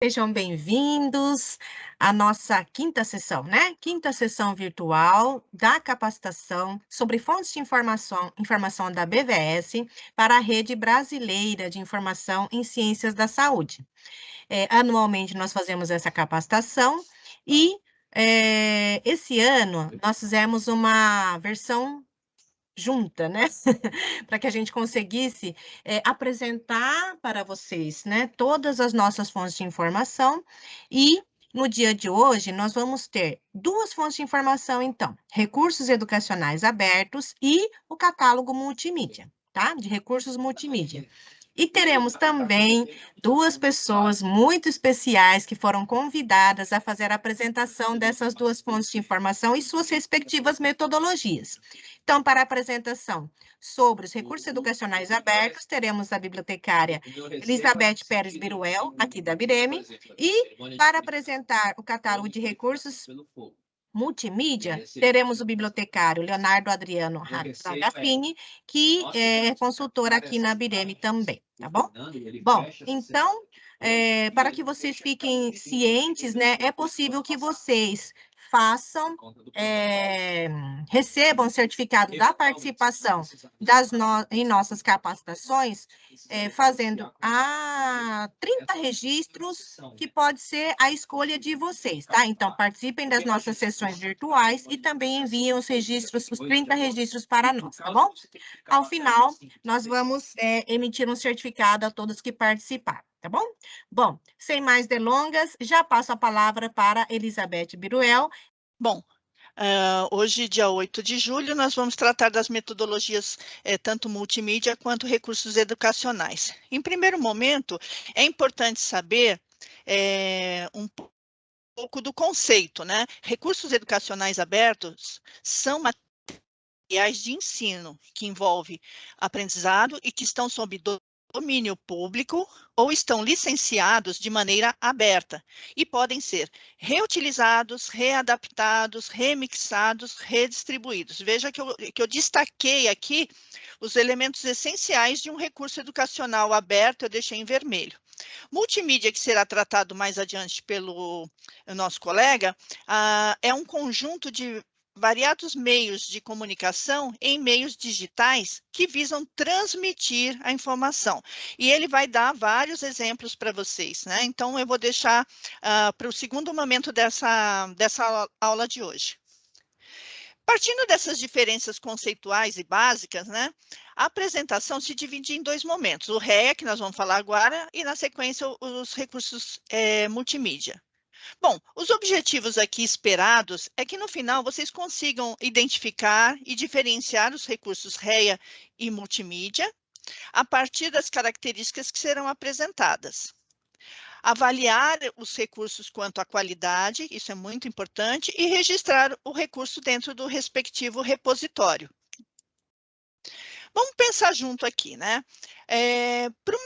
Sejam bem-vindos à nossa quinta sessão, né? Quinta sessão virtual da capacitação sobre fontes de informação da BVS para a Rede Brasileira de Informação em Ciências da Saúde. Anualmente nós fazemos essa capacitação e esse ano nós fizemos uma versão junta, né? Para que a gente conseguisse apresentar para vocês, né, todas as nossas fontes de informação. E no dia de hoje nós vamos ter duas fontes de informação, então, recursos educacionais abertos e o catálogo multimídia, tá? De recursos multimídia. E teremos também duas pessoas muito especiais que foram convidadas a fazer a apresentação dessas duas fontes de informação e suas respectivas metodologias. Então, para a apresentação sobre os recursos educacionais abertos, teremos a bibliotecária Elizabeth Pérez Biruel, aqui da Bireme, e para apresentar o catálogo de recursos multimídia, teremos o bibliotecário Leonardo Adriano Ragazzini, que é consultor aqui na Bireme também, tá bom? Bom, então, para que vocês fiquem cientes, né, é possível que vocês façam, recebam certificado da participação em nossas capacitações, fazendo 30 registros, que pode ser a escolha de vocês, tá? Então, participem das nossas sessões virtuais e também enviem os 30 registros para nós, tá bom? Ao final, nós vamos emitir um certificado a todos que participaram, tá bom? Bom, sem mais delongas, já passo a palavra para Elizabeth Biruel. Bom, hoje, dia 8 de julho, nós vamos tratar das metodologias tanto multimídia quanto recursos educacionais. Em primeiro momento, é importante saber um pouco do conceito, né? Recursos educacionais abertos são materiais de ensino que envolvem aprendizado e que estão sob domínio público ou estão licenciados de maneira aberta e podem ser reutilizados, readaptados, remixados, redistribuídos. Veja que eu destaquei aqui os elementos essenciais de um recurso educacional aberto, eu deixei em vermelho. Multimídia, que será tratado mais adiante pelo nosso colega, é um conjunto de variados meios de comunicação em meios digitais que visam transmitir a informação. E ele vai dar vários exemplos para vocês, né? Então, eu vou deixar para o segundo momento dessa aula de hoje. Partindo dessas diferenças conceituais e básicas, né, a apresentação se divide em dois momentos, o REA, que nós vamos falar agora, e na sequência os recursos multimídia. Bom, os objetivos aqui esperados é que no final vocês consigam identificar e diferenciar os recursos REA e multimídia a partir das características que serão apresentadas. Avaliar os recursos quanto à qualidade, isso é muito importante, e registrar o recurso dentro do respectivo repositório. Vamos pensar junto aqui, né? Para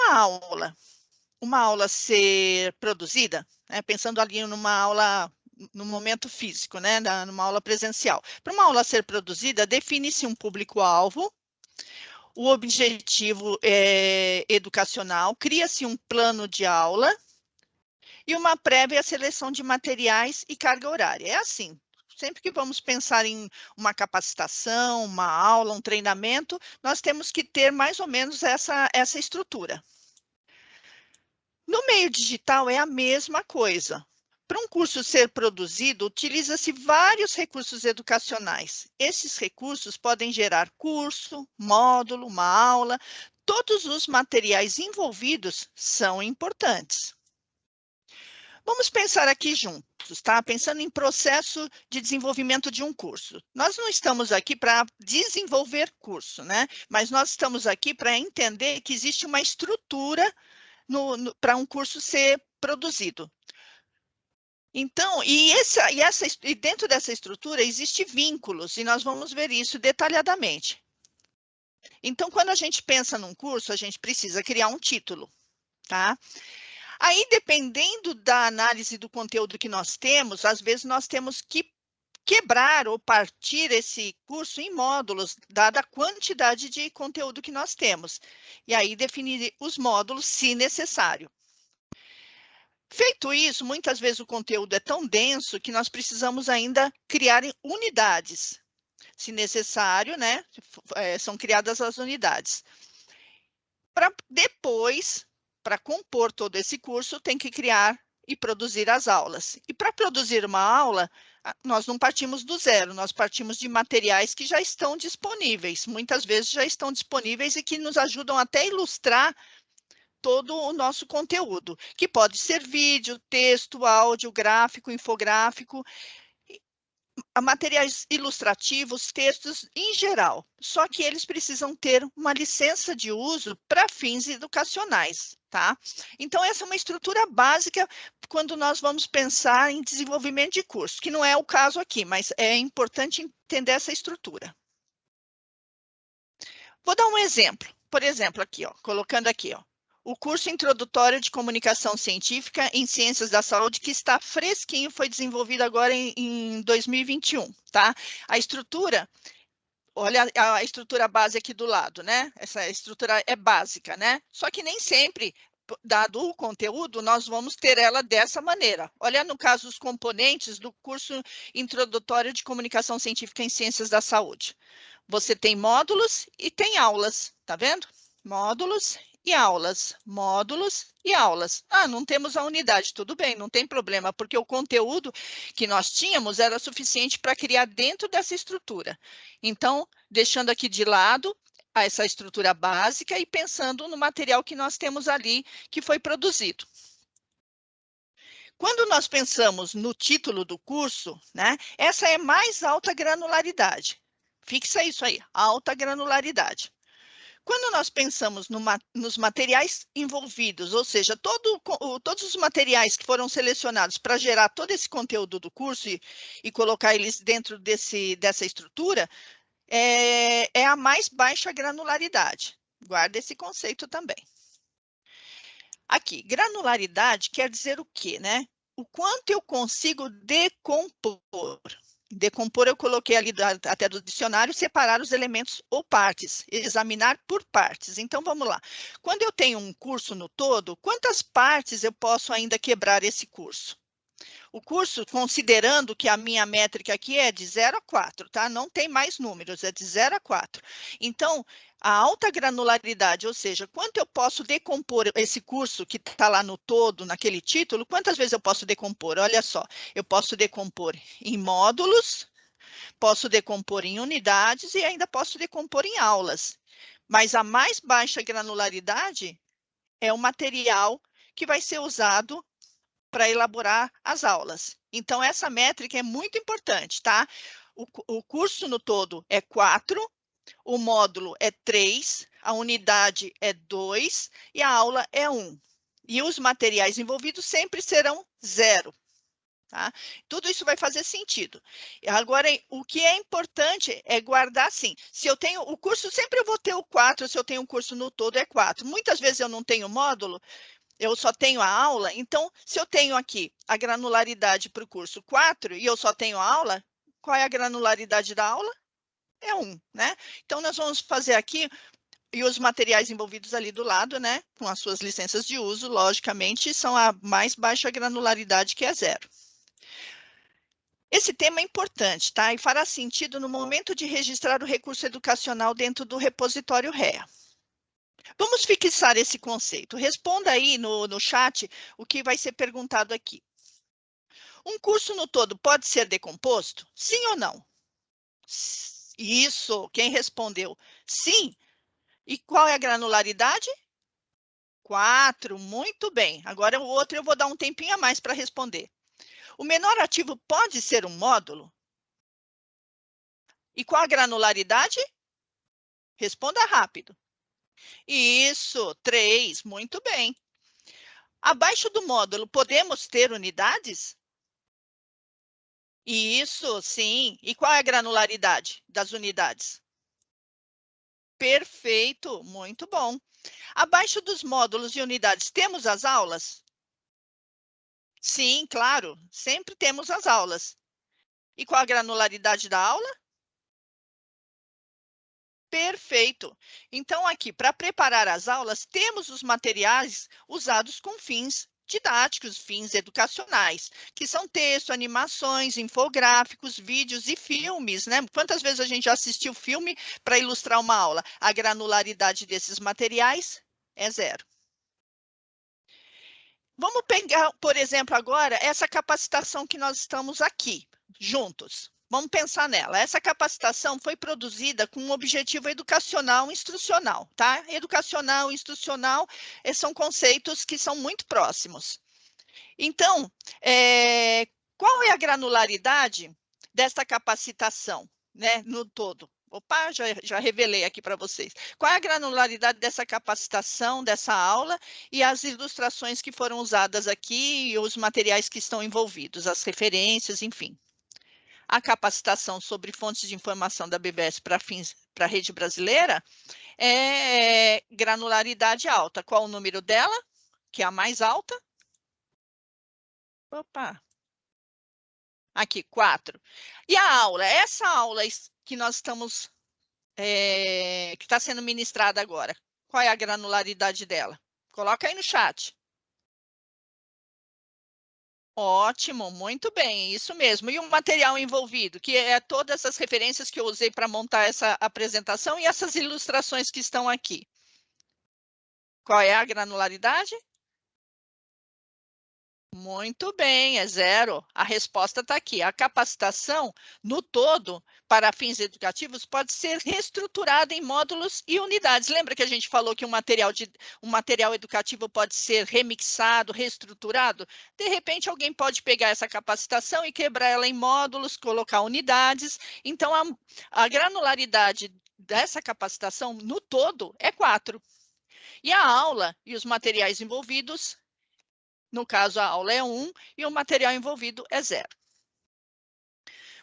uma aula ser produzida, né, pensando ali numa aula no momento físico, né, numa aula presencial. Para uma aula ser produzida, define-se um público-alvo, o objetivo educacional, cria-se um plano de aula e uma prévia seleção de materiais e carga horária. É assim, sempre que vamos pensar em uma capacitação, uma aula, um treinamento, nós temos que ter mais ou menos essa estrutura. No meio digital é a mesma coisa. Para um curso ser produzido, utiliza-se vários recursos educacionais. Esses recursos podem gerar curso, módulo, uma aula. Todos os materiais envolvidos são importantes. Vamos pensar aqui juntos, tá? Pensando em processo de desenvolvimento de um curso. Nós não estamos aqui para desenvolver curso, né? Mas nós estamos aqui para entender que existe uma estrutura para um curso ser produzido. Então, e dentro dessa estrutura existe vínculos, e nós vamos ver isso detalhadamente. Então, quando a gente pensa num curso, a gente precisa criar um título, tá? Aí, dependendo da análise do conteúdo que nós temos, às vezes nós temos que quebrar ou partir esse curso em módulos, dada a quantidade de conteúdo que nós temos. E aí, definir os módulos, se necessário. Feito isso, muitas vezes o conteúdo é tão denso que nós precisamos ainda criar unidades. Se necessário, né, são criadas as unidades. Para depois, para compor todo esse curso, tem que criar e produzir as aulas. E para produzir uma aula, nós não partimos do zero, nós partimos de materiais que já estão disponíveis, muitas vezes já estão disponíveis e que nos ajudam até a ilustrar todo o nosso conteúdo, que pode ser vídeo, texto, áudio, gráfico, infográfico, materiais ilustrativos, textos em geral, só que eles precisam ter uma licença de uso para fins educacionais, tá? Então, essa é uma estrutura básica quando nós vamos pensar em desenvolvimento de curso, que não é o caso aqui, mas é importante entender essa estrutura. Vou dar um exemplo, por exemplo, aqui, ó, colocando aqui, ó, o curso introdutório de comunicação científica em ciências da saúde, que está fresquinho, foi desenvolvido agora em 2021, tá? A estrutura, olha a estrutura base aqui do lado, né? Essa estrutura é básica, né? Só que nem sempre, dado o conteúdo, nós vamos ter ela dessa maneira. Olha, no caso, os componentes do curso introdutório de comunicação científica em ciências da saúde. Você tem módulos e tem aulas, tá vendo? Módulos e aulas, módulos e aulas. Ah, não temos a unidade, tudo bem, não tem problema, porque o conteúdo que nós tínhamos era suficiente para criar dentro dessa estrutura. Então, deixando aqui de lado essa estrutura básica e pensando no material que nós temos ali, que foi produzido. Quando nós pensamos no título do curso, né, essa é mais alta granularidade. Fixa isso aí, alta granularidade. Quando nós pensamos nos materiais envolvidos, ou seja, todos os materiais que foram selecionados para gerar todo esse conteúdo do curso e colocar eles dentro dessa estrutura, é a mais baixa granularidade. Guarda esse conceito também. Aqui, granularidade quer dizer o quê, né? O quanto eu consigo decompor. Decompor, eu coloquei ali até do dicionário, separar os elementos ou partes, examinar por partes. Então, vamos lá. Quando eu tenho um curso no todo, quantas partes eu posso ainda quebrar esse curso? O curso, considerando que a minha métrica aqui é de 0 a 4, tá? Não tem mais números, é de 0 a 4. Então, a alta granularidade, ou seja, quanto eu posso decompor esse curso que está lá no todo, naquele título, quantas vezes eu posso decompor? Olha só, eu posso decompor em módulos, posso decompor em unidades e ainda posso decompor em aulas. Mas a mais baixa granularidade é o material que vai ser usado para elaborar as aulas. Então, essa métrica é muito importante, tá? O curso no todo é 4, o módulo é 3, a unidade é 2 e a aula é 1. E os materiais envolvidos sempre serão 0. Tá? Tudo isso vai fazer sentido. Agora, o que é importante é guardar assim. Se eu tenho o curso, sempre eu vou ter o 4, se eu tenho um curso no todo, é 4. Muitas vezes eu não tenho módulo, eu só tenho a aula, então, se eu tenho aqui a granularidade para o curso 4 e eu só tenho a aula, qual é a granularidade da aula? É 1, né? Então, nós vamos fazer aqui, e os materiais envolvidos ali do lado, né, com as suas licenças de uso, logicamente, são a mais baixa granularidade, que é 0. Esse tema é importante, tá? E fará sentido no momento de registrar o recurso educacional dentro do repositório REA. Vamos fixar esse conceito. Responda aí no chat o que vai ser perguntado aqui. Um curso no todo pode ser decomposto? Sim ou não? Isso, quem respondeu? Sim. E qual é a granularidade? 4, muito bem. Agora o outro eu vou dar um tempinho a mais para responder. O menor ativo pode ser um módulo? E qual a granularidade? Responda rápido. Isso, 3, muito bem. Abaixo do módulo, podemos ter unidades? Isso, sim. E qual é a granularidade das unidades? Perfeito, muito bom. Abaixo dos módulos e unidades, temos as aulas? Sim, claro, sempre temos as aulas. E qual a granularidade da aula? Perfeito. Então, aqui, para preparar as aulas, temos os materiais usados com fins didáticos, fins educacionais, que são texto, animações, infográficos, vídeos e filmes, né? Quantas vezes a gente já assistiu filme para ilustrar uma aula? A granularidade desses materiais é zero. Vamos pegar, por exemplo, agora, essa capacitação que nós estamos aqui, juntos. Vamos pensar nela. Essa capacitação foi produzida com um objetivo educacional e instrucional, tá? Educacional e instrucional são conceitos que são muito próximos. Então, qual é a granularidade desta capacitação, né, no todo? Opa, já revelei aqui para vocês. Qual é a granularidade dessa capacitação, dessa aula, e as ilustrações que foram usadas aqui, e os materiais que estão envolvidos, as referências, enfim. A capacitação sobre fontes de informação da BVS para a rede brasileira é granularidade alta. Qual o número dela? Que é a mais alta? Opa! Aqui, 4. E a aula? Essa aula que nós estamos, que está sendo ministrada agora, qual é a granularidade dela? Coloca aí no chat. Ótimo, muito bem, isso mesmo. E o material envolvido, que é todas as referências que eu usei para montar essa apresentação e essas ilustrações que estão aqui. Qual é a granularidade? Muito bem, é zero. A resposta está aqui. A capacitação, no todo, para fins educativos, pode ser reestruturada em módulos e unidades. Lembra que a gente falou que um material educativo pode ser remixado, reestruturado? De repente, alguém pode pegar essa capacitação e quebrar ela em módulos, colocar unidades. Então, a granularidade dessa capacitação, no todo, é 4. E a aula e os materiais envolvidos, no caso, a aula é 1 e o material envolvido é 0.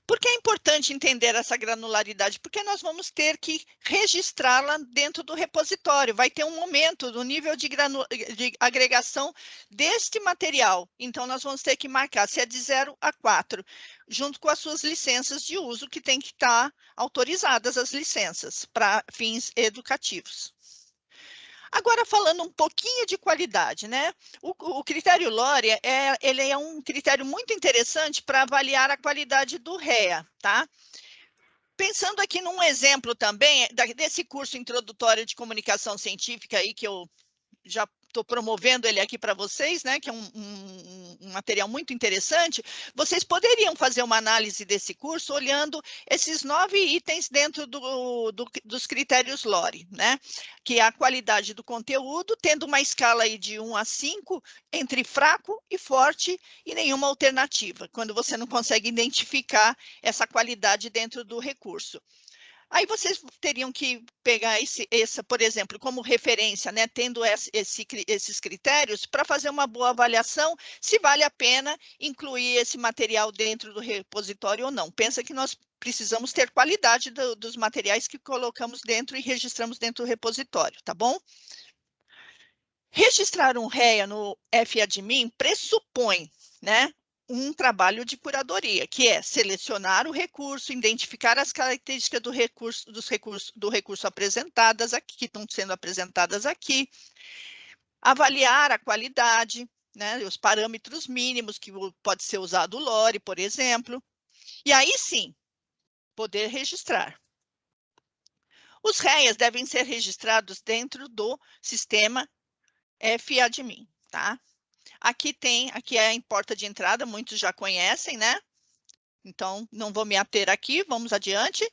Por que é importante entender essa granularidade? Porque nós vamos ter que registrá-la dentro do repositório. Vai ter um momento do nível de agregação deste material. Então, nós vamos ter que marcar se é de 0 a 4, junto com as suas licenças de uso, que tem que estar autorizadas as licenças para fins educativos. Agora, falando um pouquinho de qualidade, né? O critério LORE, ele é um critério muito interessante para avaliar a qualidade do REA, tá? Pensando aqui num exemplo também, desse curso introdutório de comunicação científica aí, que eu já estou promovendo ele aqui para vocês, né, que é um material muito interessante, vocês poderiam fazer uma análise desse curso olhando esses 9 itens dentro dos critérios LORE, né, que é a qualidade do conteúdo, tendo uma escala aí de 1 a 5, entre fraco e forte e nenhuma alternativa, quando você não consegue identificar essa qualidade dentro do recurso. Aí vocês teriam que pegar essa, por exemplo, como referência, né, tendo esses critérios, para fazer uma boa avaliação, se vale a pena incluir esse material dentro do repositório ou não. Pensa que nós precisamos ter qualidade dos materiais que colocamos dentro e registramos dentro do repositório, tá bom? Registrar um REA no FADMIN pressupõe, né, um trabalho de curadoria, que é selecionar o recurso, identificar as características do recurso apresentadas aqui, que estão sendo apresentadas aqui, avaliar a qualidade, né, os parâmetros mínimos que pode ser usado o LORE, por exemplo, e aí sim, poder registrar. Os REAs devem ser registrados dentro do sistema FADMIN, tá? Aqui é a porta de entrada, muitos já conhecem, né? Então, não vou me ater aqui, vamos adiante.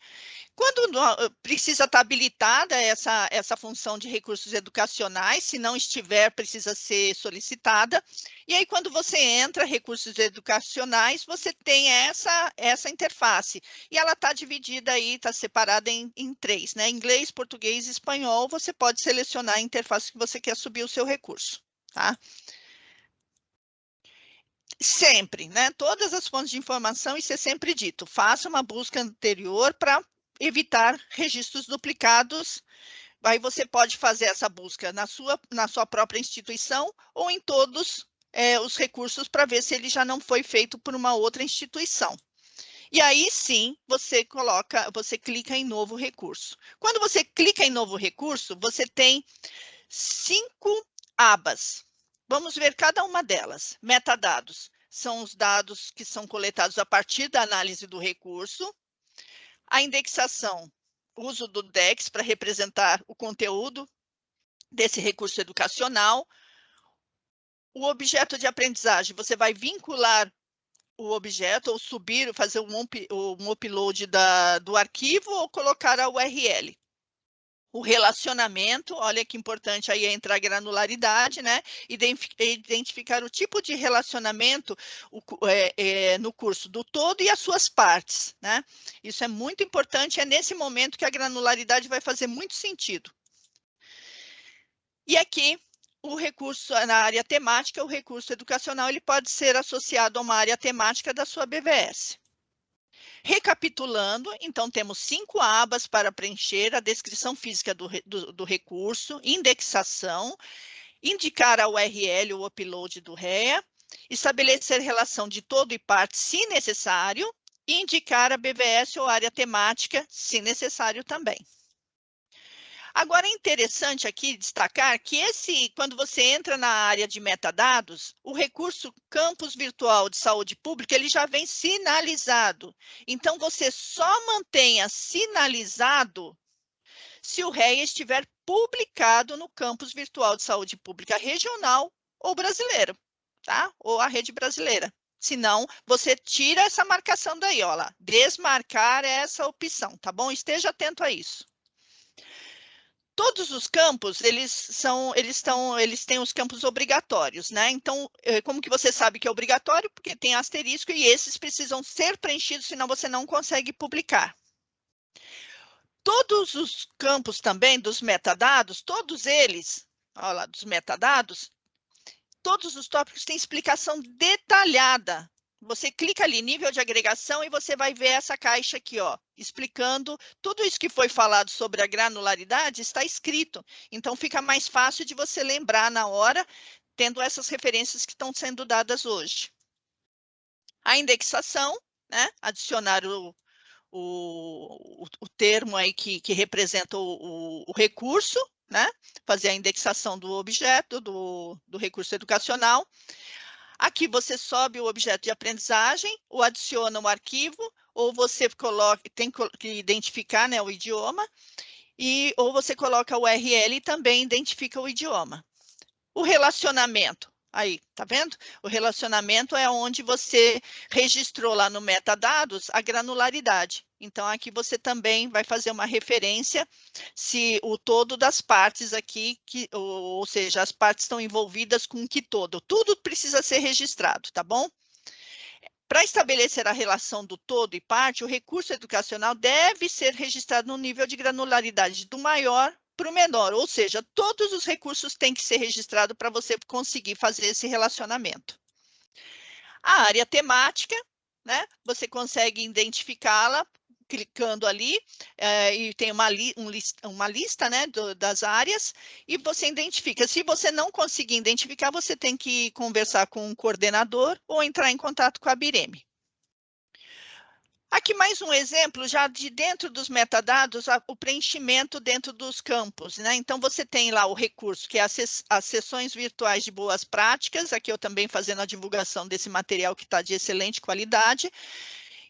Quando precisa estar habilitada essa função de recursos educacionais, se não estiver, precisa ser solicitada. E aí, quando você entra, recursos educacionais, você tem essa interface. E ela está dividida aí, está separada em 3, né? Inglês, português e espanhol. Você pode selecionar a interface que você quer subir o seu recurso, tá? Sempre, né? Todas as fontes de informação, isso é sempre dito. Faça uma busca anterior para evitar registros duplicados. Aí você pode fazer essa busca na sua própria instituição ou em todos os recursos para ver se ele já não foi feito por uma outra instituição. E aí sim, você clica em novo recurso. Quando você clica em novo recurso, você tem 5 abas. Vamos ver cada uma delas. Metadados são os dados que são coletados a partir da análise do recurso. A indexação, uso do DEX para representar o conteúdo desse recurso educacional. O objeto de aprendizagem, você vai vincular o objeto, ou subir, fazer um upload do arquivo, ou colocar a URL. O relacionamento, olha que importante aí entrar a granularidade, né? Identificar o tipo de relacionamento no curso do todo e as suas partes, né? Isso é muito importante, é nesse momento que a granularidade vai fazer muito sentido. E aqui, o recurso na área temática, o recurso educacional, ele pode ser associado a uma área temática da sua BVS. Recapitulando, então, temos 5 abas para preencher: a descrição física do recurso, indexação, indicar a URL ou upload do REA, estabelecer relação de todo e parte, se necessário, e indicar a BVS ou área temática, se necessário também. Agora, é interessante aqui destacar que quando você entra na área de metadados, o recurso Campus Virtual de Saúde Pública, ele já vem sinalizado. Então, você só mantenha sinalizado se o REA estiver publicado no Campus Virtual de Saúde Pública regional ou brasileiro, tá? Ou a rede brasileira. Senão, você tira essa marcação daí, ó lá. Desmarcar essa opção, tá bom? Esteja atento a isso. Todos os campos, eles têm os campos obrigatórios, né? Então, como que você sabe que é obrigatório? Porque tem asterisco e esses precisam ser preenchidos, senão você não consegue publicar. Todos os campos também dos metadados, todos eles, olha lá, dos metadados, todos os tópicos têm explicação detalhada. Você clica ali, nível de agregação, e você vai ver essa caixa aqui, ó, explicando tudo isso que foi falado sobre a granularidade, está escrito. Então, fica mais fácil de você lembrar na hora, tendo essas referências que estão sendo dadas hoje. A indexação, né? Adicionar o termo aí que representa o recurso, né? Fazer a indexação do objeto, do recurso educacional. Aqui você sobe o objeto de aprendizagem, ou adiciona um arquivo, ou você tem que identificar, né, o idioma, ou você coloca o URL e também identifica o idioma. O relacionamento, aí, tá vendo? O relacionamento é onde você registrou lá no metadados a granularidade. Então, aqui você também vai fazer uma referência se o todo das partes aqui, ou seja, as partes estão envolvidas com que todo. Tudo precisa ser registrado, tá bom? Para estabelecer a relação do todo e parte, o recurso educacional deve ser registrado no nível de granularidade do maior para o menor, ou seja, todos os recursos têm que ser registrados para você conseguir fazer esse relacionamento. A área temática, né? Você consegue identificá-la clicando ali, e tem uma lista, né, das áreas, e você identifica. Se você não conseguir identificar, você tem que conversar com um coordenador ou entrar em contato com a Bireme. Aqui mais um exemplo já de dentro dos metadados, o preenchimento dentro dos campos, né? Então, você tem lá o recurso, que é as sessões virtuais de boas práticas, aqui eu também fazendo a divulgação desse material que está de excelente qualidade,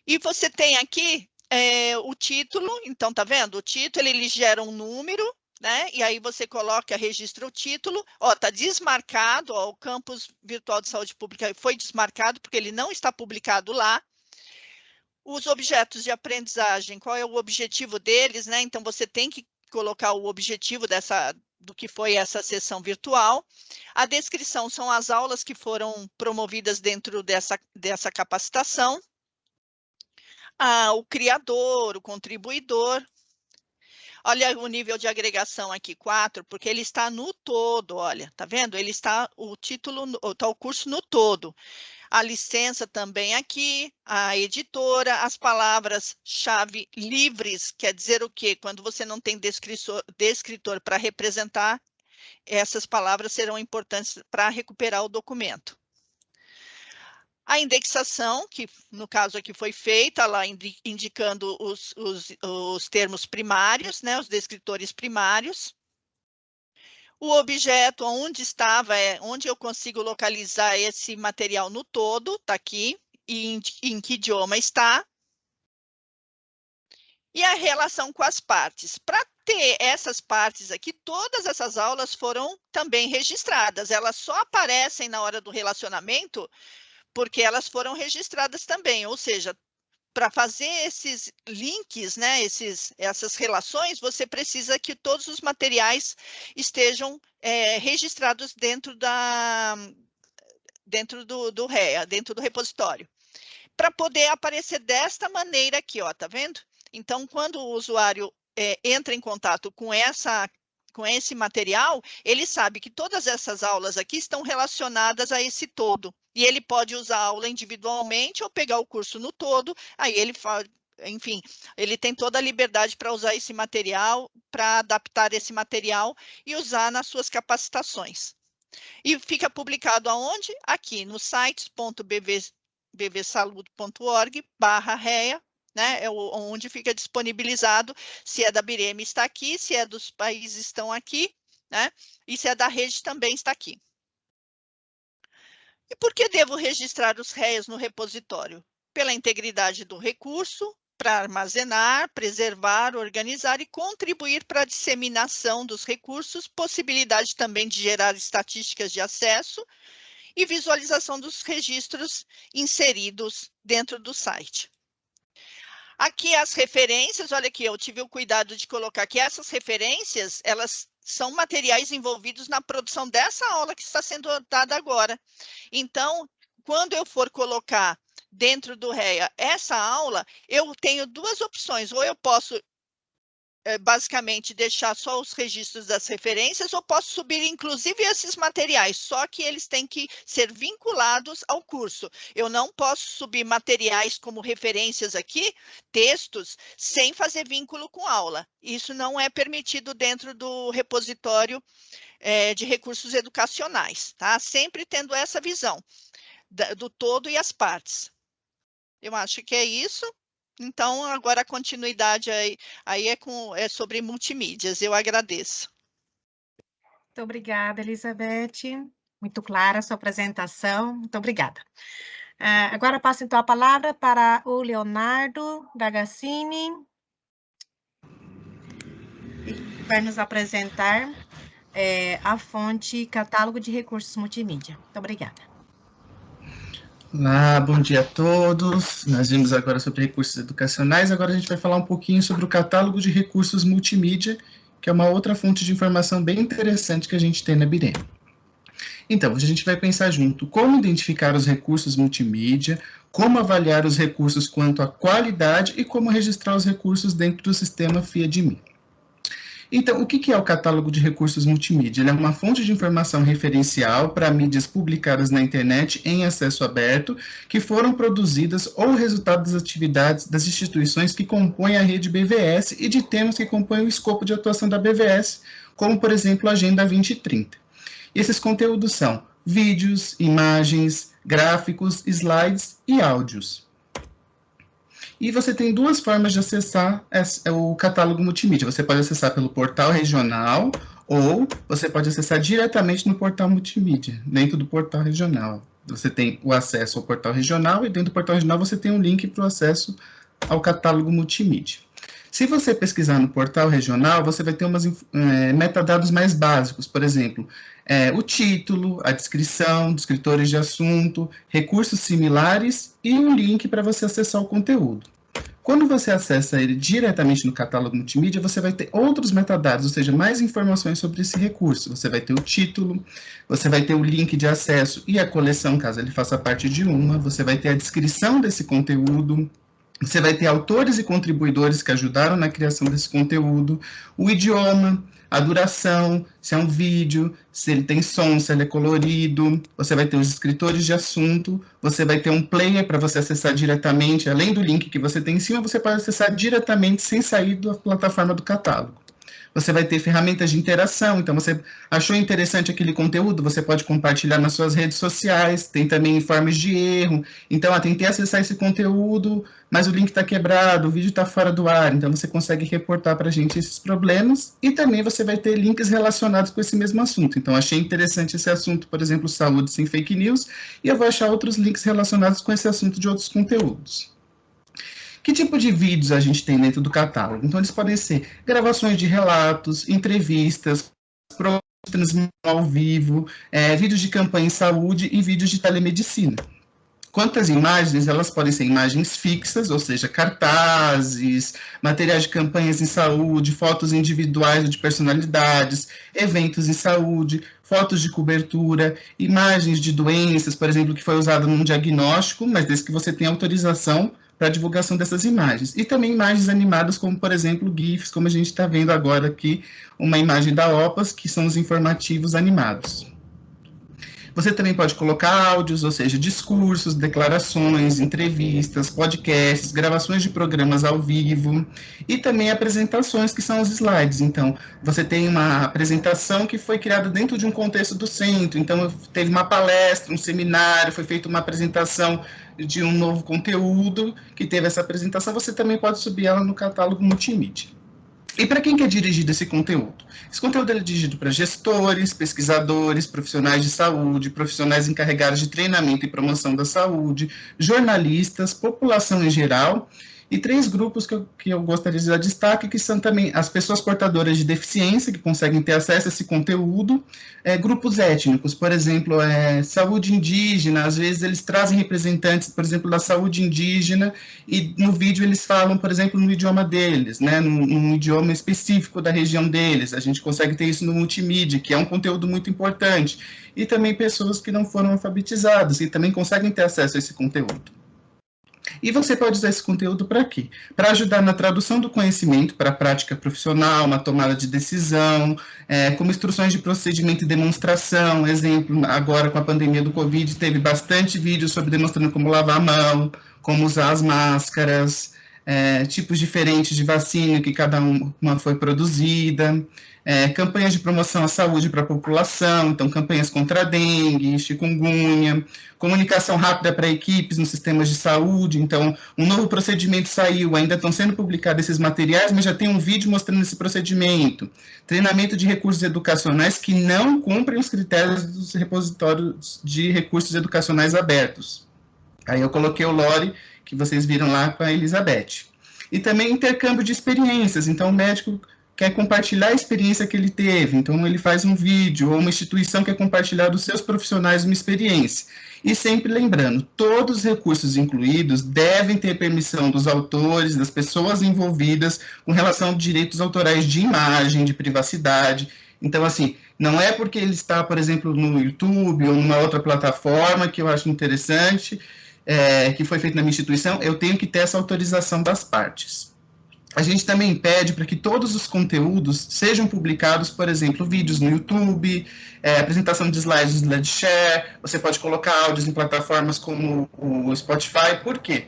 e você tem aqui o título, então, tá vendo? O título, ele gera um número, né? E aí você registra o título, ó, tá desmarcado, ó, o campus virtual de saúde pública foi desmarcado porque ele não está publicado lá. Os objetos de aprendizagem, qual é o objetivo deles, né? Então, você tem que colocar o objetivo do que foi essa sessão virtual. A descrição são as aulas que foram promovidas dentro dessa capacitação. O criador, o contribuidor. Olha o nível de agregação aqui, 4, porque ele está no todo, olha, tá vendo? Ele está, o título, está o curso no todo. A licença também aqui, a editora, as palavras-chave livres, quer dizer o quê? Quando você não tem descritor para representar, essas palavras serão importantes para recuperar o documento. A indexação, que no caso aqui foi feita, lá indicando os termos primários, né, os descritores primários. o objeto, onde estava, onde eu consigo localizar esse material no todo, está aqui, e em que idioma está, e a relação com as partes. Para ter essas partes aqui, todas essas aulas foram também registradas, elas só aparecem na hora do relacionamento porque elas foram registradas também, ou seja, para fazer esses links, né, essas relações, você precisa que todos os materiais estejam registrados dentro do REA, dentro do repositório, para poder aparecer desta maneira aqui, ó, tá vendo? Então, quando o usuário entra em contato com esse material, ele sabe que todas essas aulas aqui estão relacionadas a esse todo. E ele pode usar a aula individualmente ou pegar o curso no todo, aí ele faz, enfim, ele tem toda a liberdade para usar esse material, para adaptar esse material e usar nas suas capacitações. E fica publicado aonde? Aqui, no sites.bbsaludo.org/REA, né? Onde fica disponibilizado se é da Bireme está aqui, se é dos países estão aqui, né? E se é da rede também está aqui. E por que devo registrar os REAs no repositório? Pela integridade do recurso, para armazenar, preservar, organizar e contribuir para a disseminação dos recursos, possibilidade também de gerar estatísticas de acesso e visualização dos registros inseridos dentro do site. Aqui as referências, olha aqui, eu tive o cuidado de colocar aqui essas referências, elas são materiais envolvidos na produção dessa aula que está sendo dada agora. Então, quando eu for colocar dentro do REA essa aula, eu tenho duas opções, ou eu posso basicamente deixar só os registros das referências, ou posso subir inclusive esses materiais, só que eles têm que ser vinculados ao curso. Eu não posso subir materiais como referências aqui, textos, sem fazer vínculo com aula. Isso não é permitido dentro do repositório de recursos educacionais, tá? Sempre tendo essa visão do todo e as partes. Eu acho que é isso. Então, agora a continuidade aí é sobre multimídias. Eu agradeço. Muito obrigada, Elizabeth. Muito clara a sua apresentação. Muito obrigada. Agora passo, então, a palavra para o Leonardo Dagassini, que vai nos apresentar a fonte Catálogo de Recursos Multimídia. Muito obrigada. Olá, bom dia a todos. Nós vimos agora sobre recursos educacionais, agora a gente vai falar um pouquinho sobre o catálogo de recursos multimídia, que é uma outra fonte de informação bem interessante que a gente tem na Bireme. Então, a gente vai pensar junto como identificar os recursos multimídia, como avaliar os recursos quanto à qualidade e como registrar os recursos dentro do sistema FIA-DME. Então, o que é o catálogo de recursos multimídia? Ele é uma fonte de informação referencial para mídias publicadas na internet em acesso aberto, que foram produzidas ou resultado das atividades das instituições que compõem a rede BVS e de temas que compõem o escopo de atuação da BVS, como, por exemplo, a Agenda 2030. Esses conteúdos são vídeos, imagens, gráficos, slides e áudios. E você tem duas formas de acessar o catálogo multimídia. Você pode acessar pelo portal regional ou você pode acessar diretamente no portal multimídia, dentro do portal regional. Você tem o acesso ao portal regional e dentro do portal regional você tem um link para o acesso ao catálogo multimídia. Se você pesquisar no portal regional, você vai ter umas metadados mais básicos, por exemplo, o título, a descrição, descritores de assunto, recursos similares e um link para você acessar o conteúdo. Quando você acessa ele diretamente no catálogo multimídia, você vai ter outros metadados, ou seja, mais informações sobre esse recurso. Você vai ter o título, você vai ter o link de acesso e a coleção, caso ele faça parte de uma, você vai ter a descrição desse conteúdo, você vai ter autores e contribuidores que ajudaram na criação desse conteúdo, o idioma, a duração, se é um vídeo, se ele tem som, se ele é colorido, você vai ter os escritores de assunto, você vai ter um player para você acessar diretamente, além do link que você tem em cima, você pode acessar diretamente sem sair da plataforma do catálogo. Você vai ter ferramentas de interação, então você achou interessante aquele conteúdo, você pode compartilhar nas suas redes sociais, tem também informes de erro, então, tentei acessar esse conteúdo, mas o link está quebrado, o vídeo está fora do ar, então você consegue reportar para a gente esses problemas, e também você vai ter links relacionados com esse mesmo assunto, então achei interessante esse assunto, por exemplo, saúde sem fake news, e eu vou achar outros links relacionados com esse assunto de outros conteúdos. Que tipo de vídeos a gente tem dentro do catálogo? Então, eles podem ser gravações de relatos, entrevistas, programas de transmissão ao vivo, vídeos de campanha em saúde e vídeos de telemedicina. Quanto às imagens, elas podem ser imagens fixas, ou seja, cartazes, materiais de campanhas em saúde, fotos individuais ou de personalidades, eventos em saúde, fotos de cobertura, imagens de doenças, por exemplo, que foi usada num diagnóstico, mas desde que você tenha autorização para a divulgação dessas imagens. E também imagens animadas, como, por exemplo, GIFs, como a gente está vendo agora aqui, uma imagem da OPAS, que são os informativos animados. Você também pode colocar áudios, ou seja, discursos, declarações, entrevistas, podcasts, gravações de programas ao vivo e também apresentações, que são os slides. Então, você tem uma apresentação que foi criada dentro de um contexto do centro. Então, teve uma palestra, um seminário, foi feita uma apresentação de um novo conteúdo que teve essa apresentação. Você também pode subir ela no catálogo multimídia. E para quem que é dirigido esse conteúdo? Esse conteúdo é dirigido para gestores, pesquisadores, profissionais de saúde, profissionais encarregados de treinamento e promoção da saúde, jornalistas, população em geral, e 3 grupos que eu gostaria de dar destaque, que são também as pessoas portadoras de deficiência, que conseguem ter acesso a esse conteúdo, grupos étnicos, por exemplo, saúde indígena, às vezes eles trazem representantes, por exemplo, da saúde indígena, e no vídeo eles falam, por exemplo, no idioma deles, né, num idioma específico da região deles. A gente consegue ter isso no multimídia, que é um conteúdo muito importante, e também pessoas que não foram alfabetizadas, e também conseguem ter acesso a esse conteúdo. E você pode usar esse conteúdo para quê? Para ajudar na tradução do conhecimento para a prática profissional, na tomada de decisão, como instruções de procedimento e demonstração. Exemplo, agora com a pandemia do Covid, teve bastante vídeo sobre demonstrando como lavar a mão, como usar as máscaras, tipos diferentes de vacina, que cada uma foi produzida, campanhas de promoção à saúde para a população, então campanhas contra a dengue, chikungunya, comunicação rápida para equipes nos sistemas de saúde. Então um novo procedimento saiu, ainda estão sendo publicados esses materiais, mas já tem um vídeo mostrando esse procedimento. Treinamento de recursos educacionais que não cumprem os critérios dos repositórios de recursos educacionais abertos. Aí eu coloquei o Lore, que vocês viram lá com a Elizabeth. E também intercâmbio de experiências, então o médico quer compartilhar a experiência que ele teve, então ele faz um vídeo, ou uma instituição quer compartilhar dos seus profissionais uma experiência. E sempre lembrando, todos os recursos incluídos devem ter permissão dos autores, das pessoas envolvidas com relação a direitos autorais de imagem, de privacidade. Então, assim, não é porque ele está, por exemplo, no YouTube ou numa outra plataforma que eu acho interessante, que foi feito na minha instituição, eu tenho que ter essa autorização das partes. A gente também pede para que todos os conteúdos sejam publicados, por exemplo, vídeos no YouTube, apresentação de slides no SlideShare, você pode colocar áudios em plataformas como o Spotify. Por quê?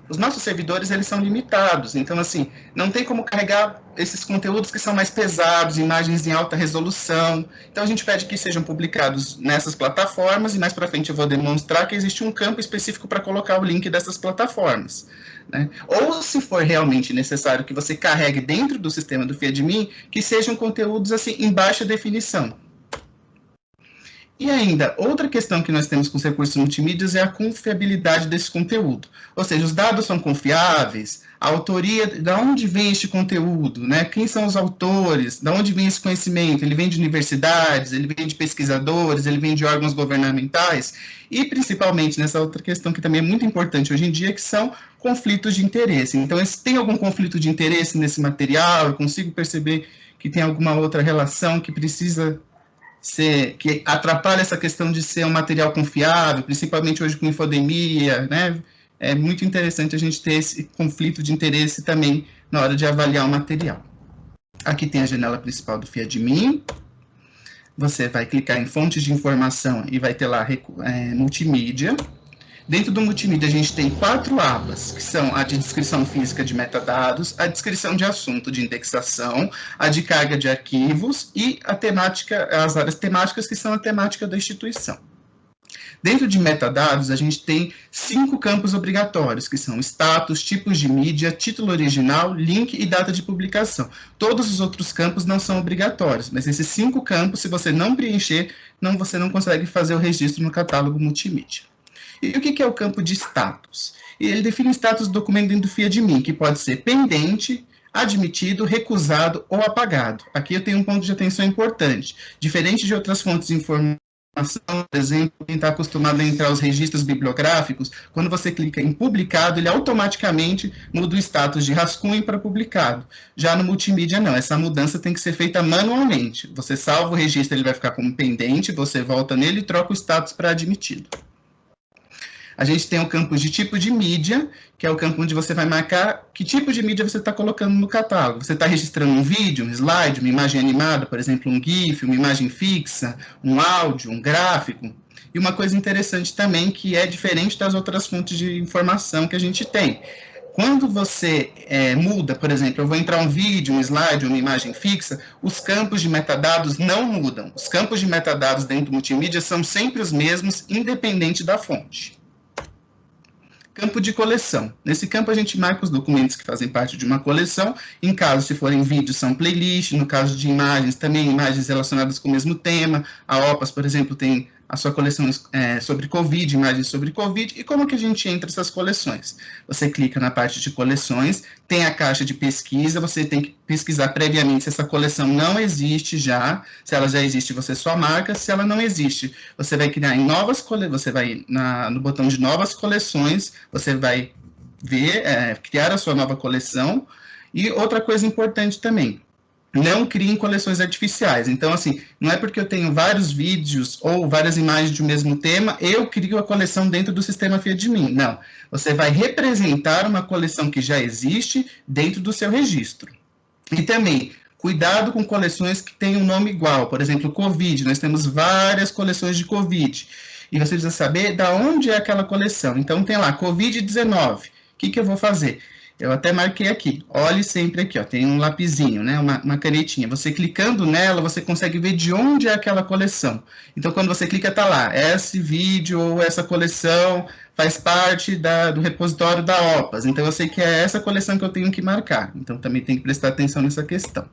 Os nossos servidores, eles são limitados, então, assim, não tem como carregar esses conteúdos que são mais pesados, imagens em alta resolução. Então, a gente pede que sejam publicados nessas plataformas, e mais para frente eu vou demonstrar que existe um campo específico para colocar o link dessas plataformas, né? Ou, se for realmente necessário que você carregue dentro do sistema do FIADMIN, que sejam conteúdos, assim, em baixa definição. E ainda, outra questão que nós temos com os recursos multimídias é a confiabilidade desse conteúdo. Ou seja, os dados são confiáveis, a autoria, de onde vem este conteúdo, né? Quem são os autores, de onde vem esse conhecimento? Ele vem de universidades, ele vem de pesquisadores, ele vem de órgãos governamentais, e principalmente nessa outra questão que também é muito importante hoje em dia, que são conflitos de interesse. Então, se tem algum conflito de interesse nesse material, eu consigo perceber que tem alguma outra relação que precisa que atrapalha essa questão de ser um material confiável, principalmente hoje com infodemia, né? É muito interessante a gente ter esse conflito de interesse também na hora de avaliar o material. Aqui tem a janela principal do FIADMIN. Você vai clicar em fontes de informação e vai ter lá multimídia. Dentro do multimídia, a gente tem 4 abas, que são a de descrição física de metadados, a descrição de assunto de indexação, a de carga de arquivos e a temática, as áreas temáticas, que são a temática da instituição. Dentro de metadados, a gente tem 5 campos obrigatórios, que são status, tipos de mídia, título original, link e data de publicação. Todos os outros campos não são obrigatórios, mas esses 5 campos, se você não preencher, você não consegue fazer o registro no catálogo multimídia. E o que é o campo de status? Ele define o status do documento dentro do FIA-admin, que pode ser pendente, admitido, recusado ou apagado. Aqui eu tenho um ponto de atenção importante. Diferente de outras fontes de informação, por exemplo, quem está acostumado a entrar os registros bibliográficos, quando você clica em publicado, ele automaticamente muda o status de rascunho para publicado. Já no multimídia, não. Essa mudança tem que ser feita manualmente. Você salva o registro, ele vai ficar como pendente, você volta nele e troca o status para admitido. A gente tem o campo de tipo de mídia, que é o campo onde você vai marcar que tipo de mídia você está colocando no catálogo. Você está registrando um vídeo, um slide, uma imagem animada, por exemplo, um GIF, uma imagem fixa, um áudio, um gráfico. E uma coisa interessante também, que é diferente das outras fontes de informação que a gente tem. Quando você muda, por exemplo, eu vou entrar um vídeo, um slide, uma imagem fixa, os campos de metadados não mudam. Os campos de metadados dentro do multimídia são sempre os mesmos, independente da fonte. Campo de coleção. Nesse campo a gente marca os documentos que fazem parte de uma coleção. Em caso, se forem vídeos, são playlist. No caso de imagens, também imagens relacionadas com o mesmo tema. A OPAS, por exemplo, tem a sua coleção sobre Covid, imagens sobre Covid. E como que a gente entra nessas coleções? Você clica na parte de coleções, tem a caixa de pesquisa, você tem que pesquisar previamente se essa coleção não existe já. Se ela já existe, você só marca. Se ela não existe, você vai criar em novas coleções, você vai no botão de novas coleções, você vai criar a sua nova coleção. E outra coisa importante também, não criem coleções artificiais. Então, assim, não é porque eu tenho vários vídeos ou várias imagens de um mesmo tema, eu crio a coleção dentro do sistema FIA-admin. Não, você vai representar uma coleção que já existe dentro do seu registro. E também, cuidado com coleções que têm um nome igual. Por exemplo, Covid, nós temos várias coleções de Covid. E você precisa saber de onde é aquela coleção. Então, tem lá, Covid-19. O que eu vou fazer? Eu até marquei aqui, olhe sempre aqui, ó, tem um lapisinho, né, uma canetinha. Você clicando nela, você consegue ver de onde é aquela coleção. Então, quando você clica, tá lá, esse vídeo ou essa coleção faz parte do repositório da OPAS. Então, eu sei que é essa coleção que eu tenho que marcar. Então, também tem que prestar atenção nessa questão.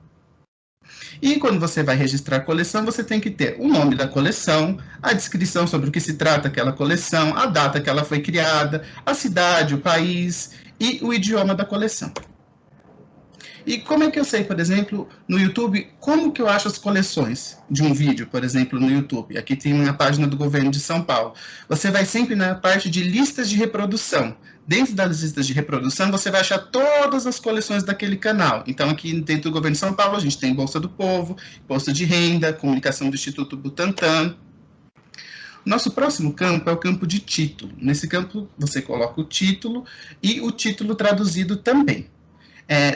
E quando você vai registrar a coleção, você tem que ter o nome da coleção, a descrição sobre o que se trata aquela coleção, a data que ela foi criada, a cidade, o país e o idioma da coleção. E como é que eu sei, por exemplo, no YouTube, como que eu acho as coleções de um vídeo, por exemplo, no YouTube? Aqui tem uma página do governo de São Paulo. Você vai sempre na parte de listas de reprodução. Dentro das listas de reprodução, você vai achar todas as coleções daquele canal. Então, aqui dentro do governo de São Paulo, a gente tem Bolsa do Povo, Bolsa de Renda, Comunicação do Instituto Butantan. Nosso próximo campo é o campo de título. Nesse campo, você coloca o título e o título traduzido também.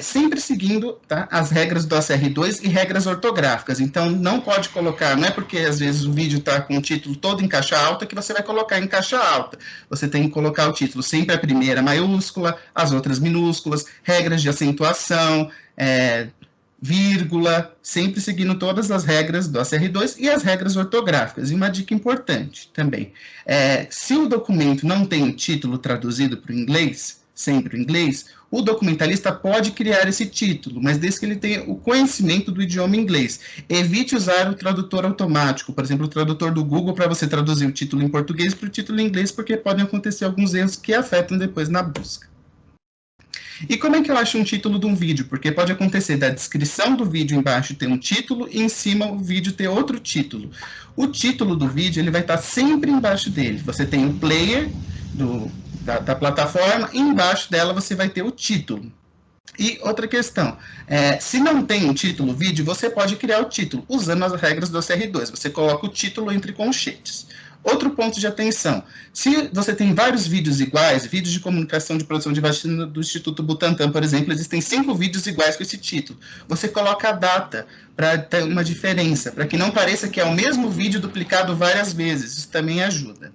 Sempre seguindo, tá, as regras do ACR2 e regras ortográficas. Então, não pode colocar, não é porque às vezes o vídeo está com o título todo em caixa alta que você vai colocar em caixa alta. Você tem que colocar o título sempre a primeira maiúscula, as outras minúsculas, regras de acentuação, vírgula, sempre seguindo todas as regras do ACR2 e as regras ortográficas. E uma dica importante também, se o documento não tem o título traduzido para o inglês, sempre o inglês, o documentalista pode criar esse título, mas desde que ele tenha o conhecimento do idioma inglês. Evite usar o tradutor automático, por exemplo, o tradutor do Google, para você traduzir o título em português para o título em inglês, porque podem acontecer alguns erros que afetam depois na busca. E como é que eu acho um título de um vídeo? Porque pode acontecer da descrição do vídeo embaixo ter um título e em cima o vídeo ter outro título. O título do vídeo ele vai estar sempre embaixo dele. Você tem o player da plataforma e embaixo dela você vai ter o título. E outra questão, se não tem um título vídeo, você pode criar o título usando as regras do ACR2. Você coloca o título entre colchetes. Outro ponto de atenção, se você tem vários vídeos iguais, vídeos de comunicação de produção de vacina do Instituto Butantan, por exemplo, existem 5 vídeos iguais com esse título. Você coloca a data para ter uma diferença, para que não pareça que é o mesmo vídeo duplicado várias vezes. Isso também ajuda.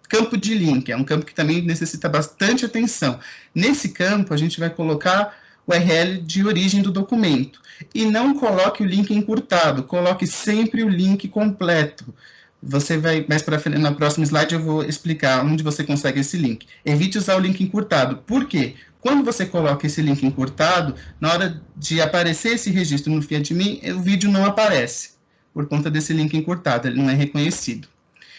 Campo de link, é um campo que também necessita bastante atenção. Nesse campo, a gente vai colocar o URL de origem do documento. E não coloque o link encurtado, coloque sempre o link completo. Você vai, mais para frente, na próxima slide, eu vou explicar onde você consegue esse link. Evite usar o link encurtado. Por quê? Quando você coloca esse link encurtado, na hora de aparecer esse registro no FIADMIN, o vídeo não aparece, por conta desse link encurtado, ele não é reconhecido.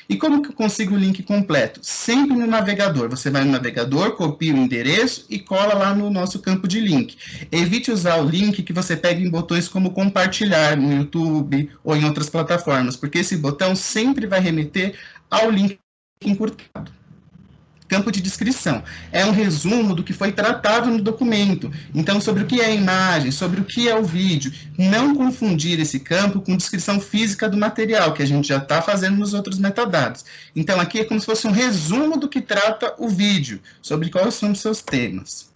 E como que eu consigo o link completo? Sempre no navegador. Você vai no navegador, copia o endereço e cola lá no nosso campo de link. Evite usar o link que você pega em botões como compartilhar no YouTube ou em outras plataformas, porque esse botão sempre vai remeter ao link encurtado. Campo de descrição. É um resumo do que foi tratado no documento. Então, sobre o que é a imagem, sobre o que é o vídeo. Não confundir esse campo com descrição física do material, que a gente já está fazendo nos outros metadados. Então, aqui é como se fosse um resumo do que trata o vídeo, sobre quais são os seus temas.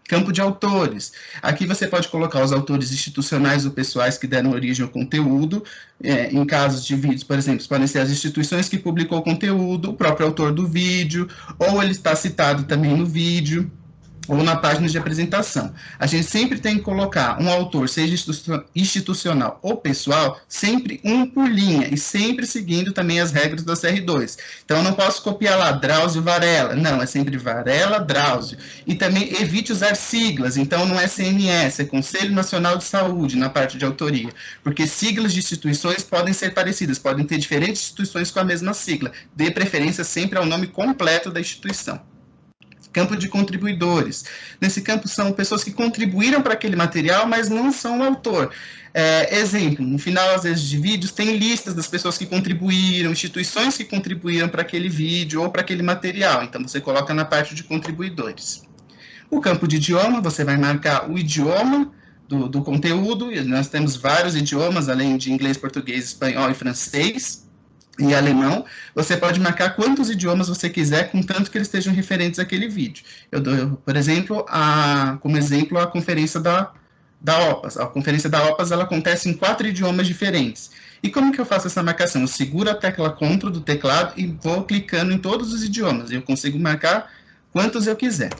Campo de autores. Aqui você pode colocar os autores institucionais ou pessoais que deram origem ao conteúdo. Em casos de vídeos, por exemplo, podem ser as instituições que publicou o conteúdo, o próprio autor do vídeo, ou ele está citado também no vídeo, ou na página de apresentação. A gente sempre tem que colocar um autor, seja institucional ou pessoal, sempre um por linha, e sempre seguindo também as regras da CR2. Então, eu não posso copiar lá Drauzio Varela, não, é sempre Varela, Drauzio. E também evite usar siglas, então não é CNS, é Conselho Nacional de Saúde, na parte de autoria, porque siglas de instituições podem ser parecidas, podem ter diferentes instituições com a mesma sigla. Dê preferência sempre ao nome completo da instituição. Campo de contribuidores. Nesse campo são pessoas que contribuíram para aquele material, mas não são o autor. Exemplo, no final, às vezes, de vídeos, tem listas das pessoas que contribuíram, instituições que contribuíram para aquele vídeo ou para aquele material. Então, você coloca na parte de contribuidores. O campo de idioma, você vai marcar o idioma do conteúdo. E nós temos vários idiomas, além de inglês, português, espanhol e francês. E alemão, você pode marcar quantos idiomas você quiser, contanto que eles estejam referentes àquele vídeo. Eu dou, por exemplo, como exemplo, a conferência da OPAS. A conferência da OPAS, ela acontece em 4 idiomas diferentes. E como que eu faço essa marcação? Eu seguro a tecla CTRL do teclado e vou clicando em todos os idiomas. Eu consigo marcar quantos eu quiser.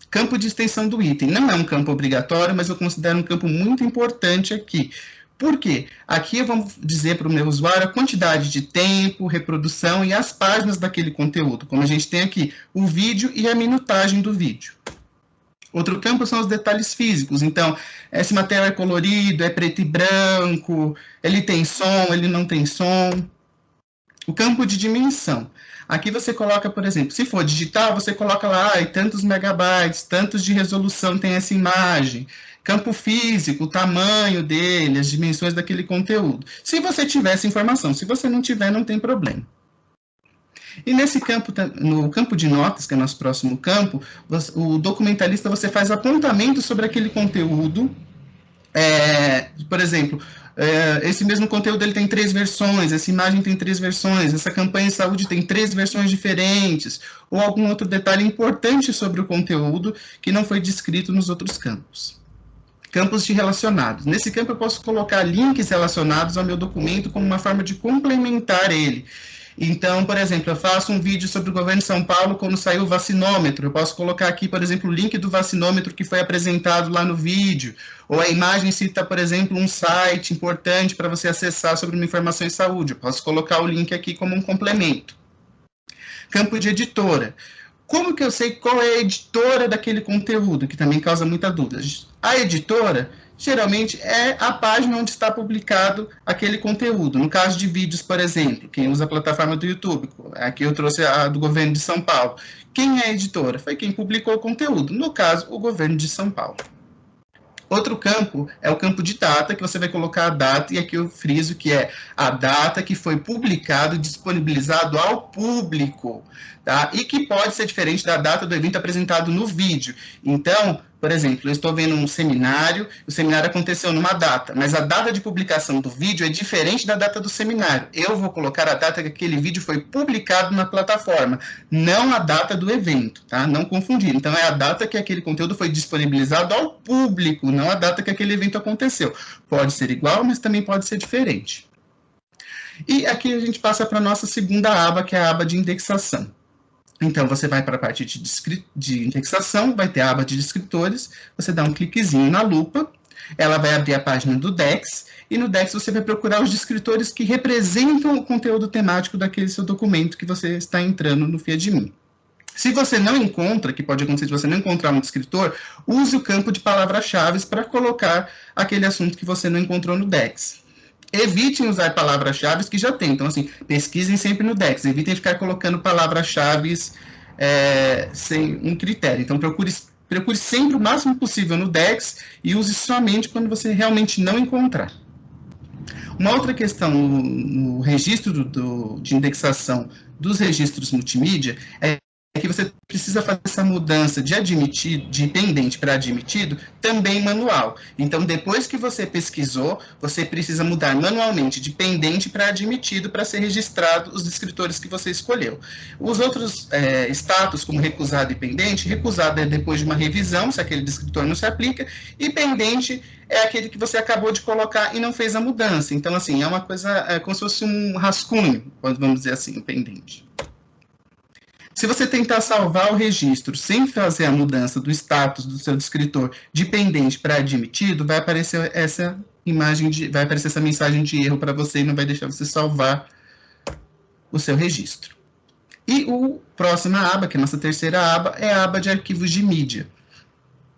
Campo de extensão do item. Não é um campo obrigatório, mas eu considero um campo muito importante aqui. Por quê? Aqui eu vou dizer para o meu usuário a quantidade de tempo, reprodução e as páginas daquele conteúdo, como a gente tem aqui, o vídeo e a minutagem do vídeo. Outro campo são os detalhes físicos, então, esse material é colorido, é preto e branco, ele tem som, ele não tem som. O campo de dimensão. Aqui você coloca, por exemplo, se for digital, você coloca lá, tantos megabytes, tantos de resolução tem essa imagem. Campo físico, o tamanho dele, as dimensões daquele conteúdo. Se você tiver essa informação, se você não tiver, não tem problema. E nesse campo, no campo de notas, que é nosso próximo campo, o documentalista, você faz apontamento sobre aquele conteúdo. Por exemplo, esse mesmo conteúdo ele tem 3 versões, essa imagem tem 3 versões, essa campanha de saúde tem 3 versões diferentes, ou algum outro detalhe importante sobre o conteúdo que não foi descrito nos outros campos. Campos de relacionados. Nesse campo eu posso colocar links relacionados ao meu documento como uma forma de complementar ele. Então, por exemplo, eu faço um vídeo sobre o governo de São Paulo quando saiu o vacinômetro. Eu posso colocar aqui, por exemplo, o link do vacinômetro que foi apresentado lá no vídeo. Ou a imagem cita, por exemplo, um site importante para você acessar sobre uma informação em saúde. Eu posso colocar o link aqui como um complemento. Campo de editora. Como que eu sei qual é a editora daquele conteúdo, que também causa muita dúvida? A editora, geralmente, é a página onde está publicado aquele conteúdo. No caso de vídeos, por exemplo, quem usa a plataforma do YouTube, aqui eu trouxe a do governo de São Paulo. Quem é a editora? Foi quem publicou o conteúdo, no caso, o governo de São Paulo. Outro campo é o campo de data, que você vai colocar a data, e aqui eu friso que é a data que foi publicado, disponibilizado ao público, tá? E que pode ser diferente da data do evento apresentado no vídeo. Então, por exemplo, eu estou vendo um seminário, o seminário aconteceu numa data, mas a data de publicação do vídeo é diferente da data do seminário. Eu vou colocar a data que aquele vídeo foi publicado na plataforma, não a data do evento, tá? Não confundir. Então, é a data que aquele conteúdo foi disponibilizado ao público, não a data que aquele evento aconteceu. Pode ser igual, mas também pode ser diferente. E aqui a gente passa para a nossa segunda aba, que é a aba de indexação. Então, você vai para a parte de indexação, vai ter a aba de descritores, você dá um cliquezinho na lupa, ela vai abrir a página do DEX, e no DEX você vai procurar os descritores que representam o conteúdo temático daquele seu documento que você está entrando no FIA-de-mim. Se você não encontra, que pode acontecer se você não encontrar um descritor, use o campo de palavras-chave para colocar aquele assunto que você não encontrou no DEX. Evitem usar palavras-chave que já tem. Então, assim, pesquisem sempre no DEX. Evitem ficar colocando palavras-chave sem um critério. Então, procure sempre o máximo possível no DEX e use somente quando você realmente não encontrar. Uma outra questão no registro de indexação dos registros multimídia é que você precisa fazer essa mudança de pendente para admitido também manual. Então, depois que você pesquisou, você precisa mudar manualmente de pendente para admitido para ser registrado os descritores que você escolheu. Os outros status, como recusado e pendente, recusado é depois de uma revisão, se aquele descritor não se aplica, e pendente é aquele que você acabou de colocar e não fez a mudança. Então, assim, é uma coisa como se fosse um rascunho, vamos dizer assim, um pendente. Se você tentar salvar o registro sem fazer a mudança do status do seu descritor de pendente para admitido, vai aparecer essa mensagem de erro para você e não vai deixar você salvar o seu registro. E a próxima aba, que é a nossa terceira aba, é a aba de arquivos de mídia.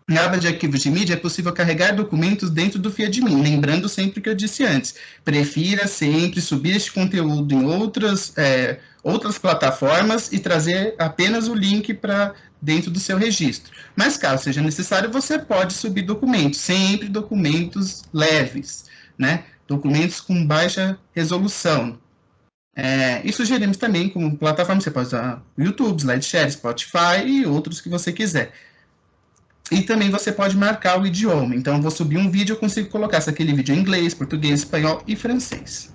Na aba de arquivos de mídia é possível carregar documentos dentro do FIA-de-mim, lembrando sempre o que eu disse antes. Prefira sempre subir este conteúdo em outras plataformas e trazer apenas o link para dentro do seu registro. Mas caso seja necessário, você pode subir documentos, sempre documentos leves, né? Documentos com baixa resolução. E sugerimos também como plataforma, você pode usar o YouTube, SlideShare, Spotify e outros que você quiser. E também você pode marcar o idioma. Então, eu vou subir um vídeo, eu consigo colocar se aquele vídeo é em inglês, português, espanhol e francês.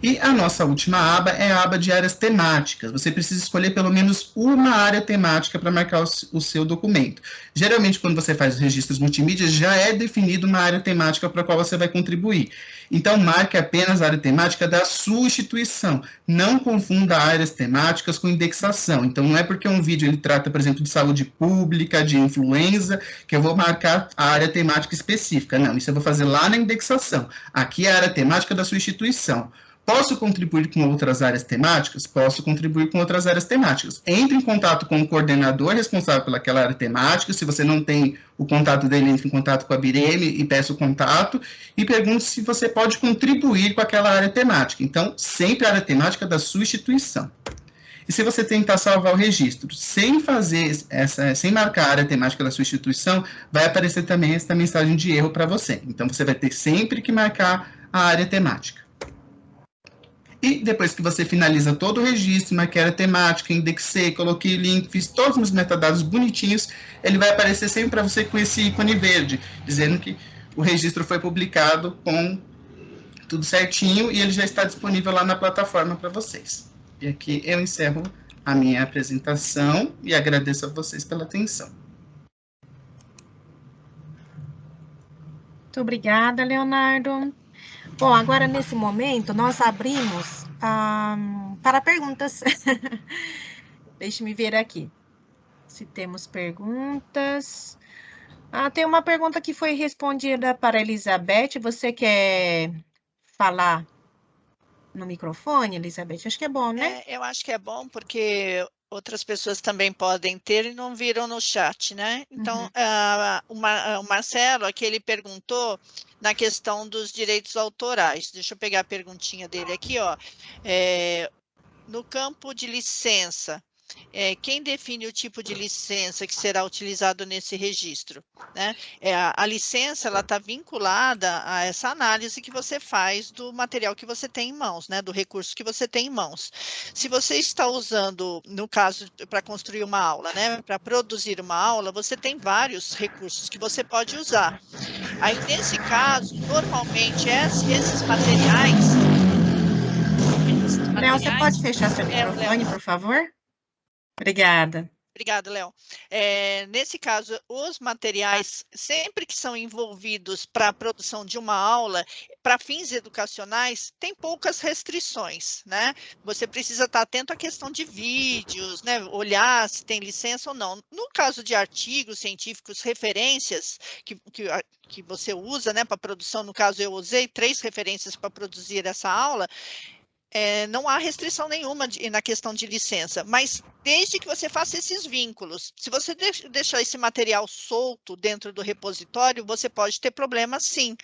E a nossa última aba é a aba de áreas temáticas. Você precisa escolher pelo menos uma área temática para marcar o seu documento. Geralmente, quando você faz os registros multimídia, já é definido uma área temática para a qual você vai contribuir. Então, marque apenas a área temática da sua instituição. Não confunda áreas temáticas com indexação. Então, não é porque um vídeo ele trata, por exemplo, de saúde pública, de influenza, que eu vou marcar a área temática específica. Não, isso eu vou fazer lá na indexação. Aqui é a área temática da sua instituição. Posso contribuir com outras áreas temáticas? Posso contribuir com outras áreas temáticas. Entre em contato com o coordenador responsável pelaquela área temática. Se você não tem o contato dele, entre em contato com a Bireme e peça o contato. E pergunte se você pode contribuir com aquela área temática. Então, sempre a área temática da sua instituição. E se você tentar salvar o registro sem marcar a área temática da sua instituição, vai aparecer também essa mensagem de erro para você. Então, você vai ter sempre que marcar a área temática. E depois que você finaliza todo o registro, marquei a área temática, indexei, coloquei link, fiz todos os meus metadados bonitinhos, ele vai aparecer sempre para você com esse ícone verde, dizendo que o registro foi publicado com tudo certinho e ele já está disponível lá na plataforma para vocês. E aqui eu encerro a minha apresentação e agradeço a vocês pela atenção. Muito obrigada, Leonardo. Bom, agora nesse momento nós abrimos para perguntas. Deixe-me ver aqui se temos perguntas. Tem uma pergunta que foi respondida para Elizabeth. Você quer falar no microfone, Elizabeth? Acho que é bom, né? Eu acho que é bom porque outras pessoas também podem ter e não viram no chat, né? Então, o Marcelo aqui, ele perguntou na questão dos direitos autorais. Deixa eu pegar a perguntinha dele aqui, ó. No campo de licença, quem define o tipo de licença que será utilizado nesse registro? Né? A licença está vinculada a essa análise que você faz do material que você tem em mãos, né? Do recurso que você tem em mãos. Se você está usando, no caso, para construir uma aula, né? Para produzir uma aula, você tem vários recursos que você pode usar. Aí, nesse caso, normalmente, esses materiais... Léo, você pode fechar seu microfone, por favor? Obrigada. Obrigada, Léo. Nesse caso, os materiais, sempre que são envolvidos para a produção de uma aula, para fins educacionais, tem poucas restrições, né? Você precisa estar atento à questão de vídeos, né? Olhar se tem licença ou não. No caso de artigos científicos, referências que você usa, né, para produção, no caso eu usei 3 referências para produzir essa aula, não há restrição nenhuma na questão de licença, mas desde que você faça esses vínculos. Se você deixar esse material solto dentro do repositório, você pode ter problemas, sim.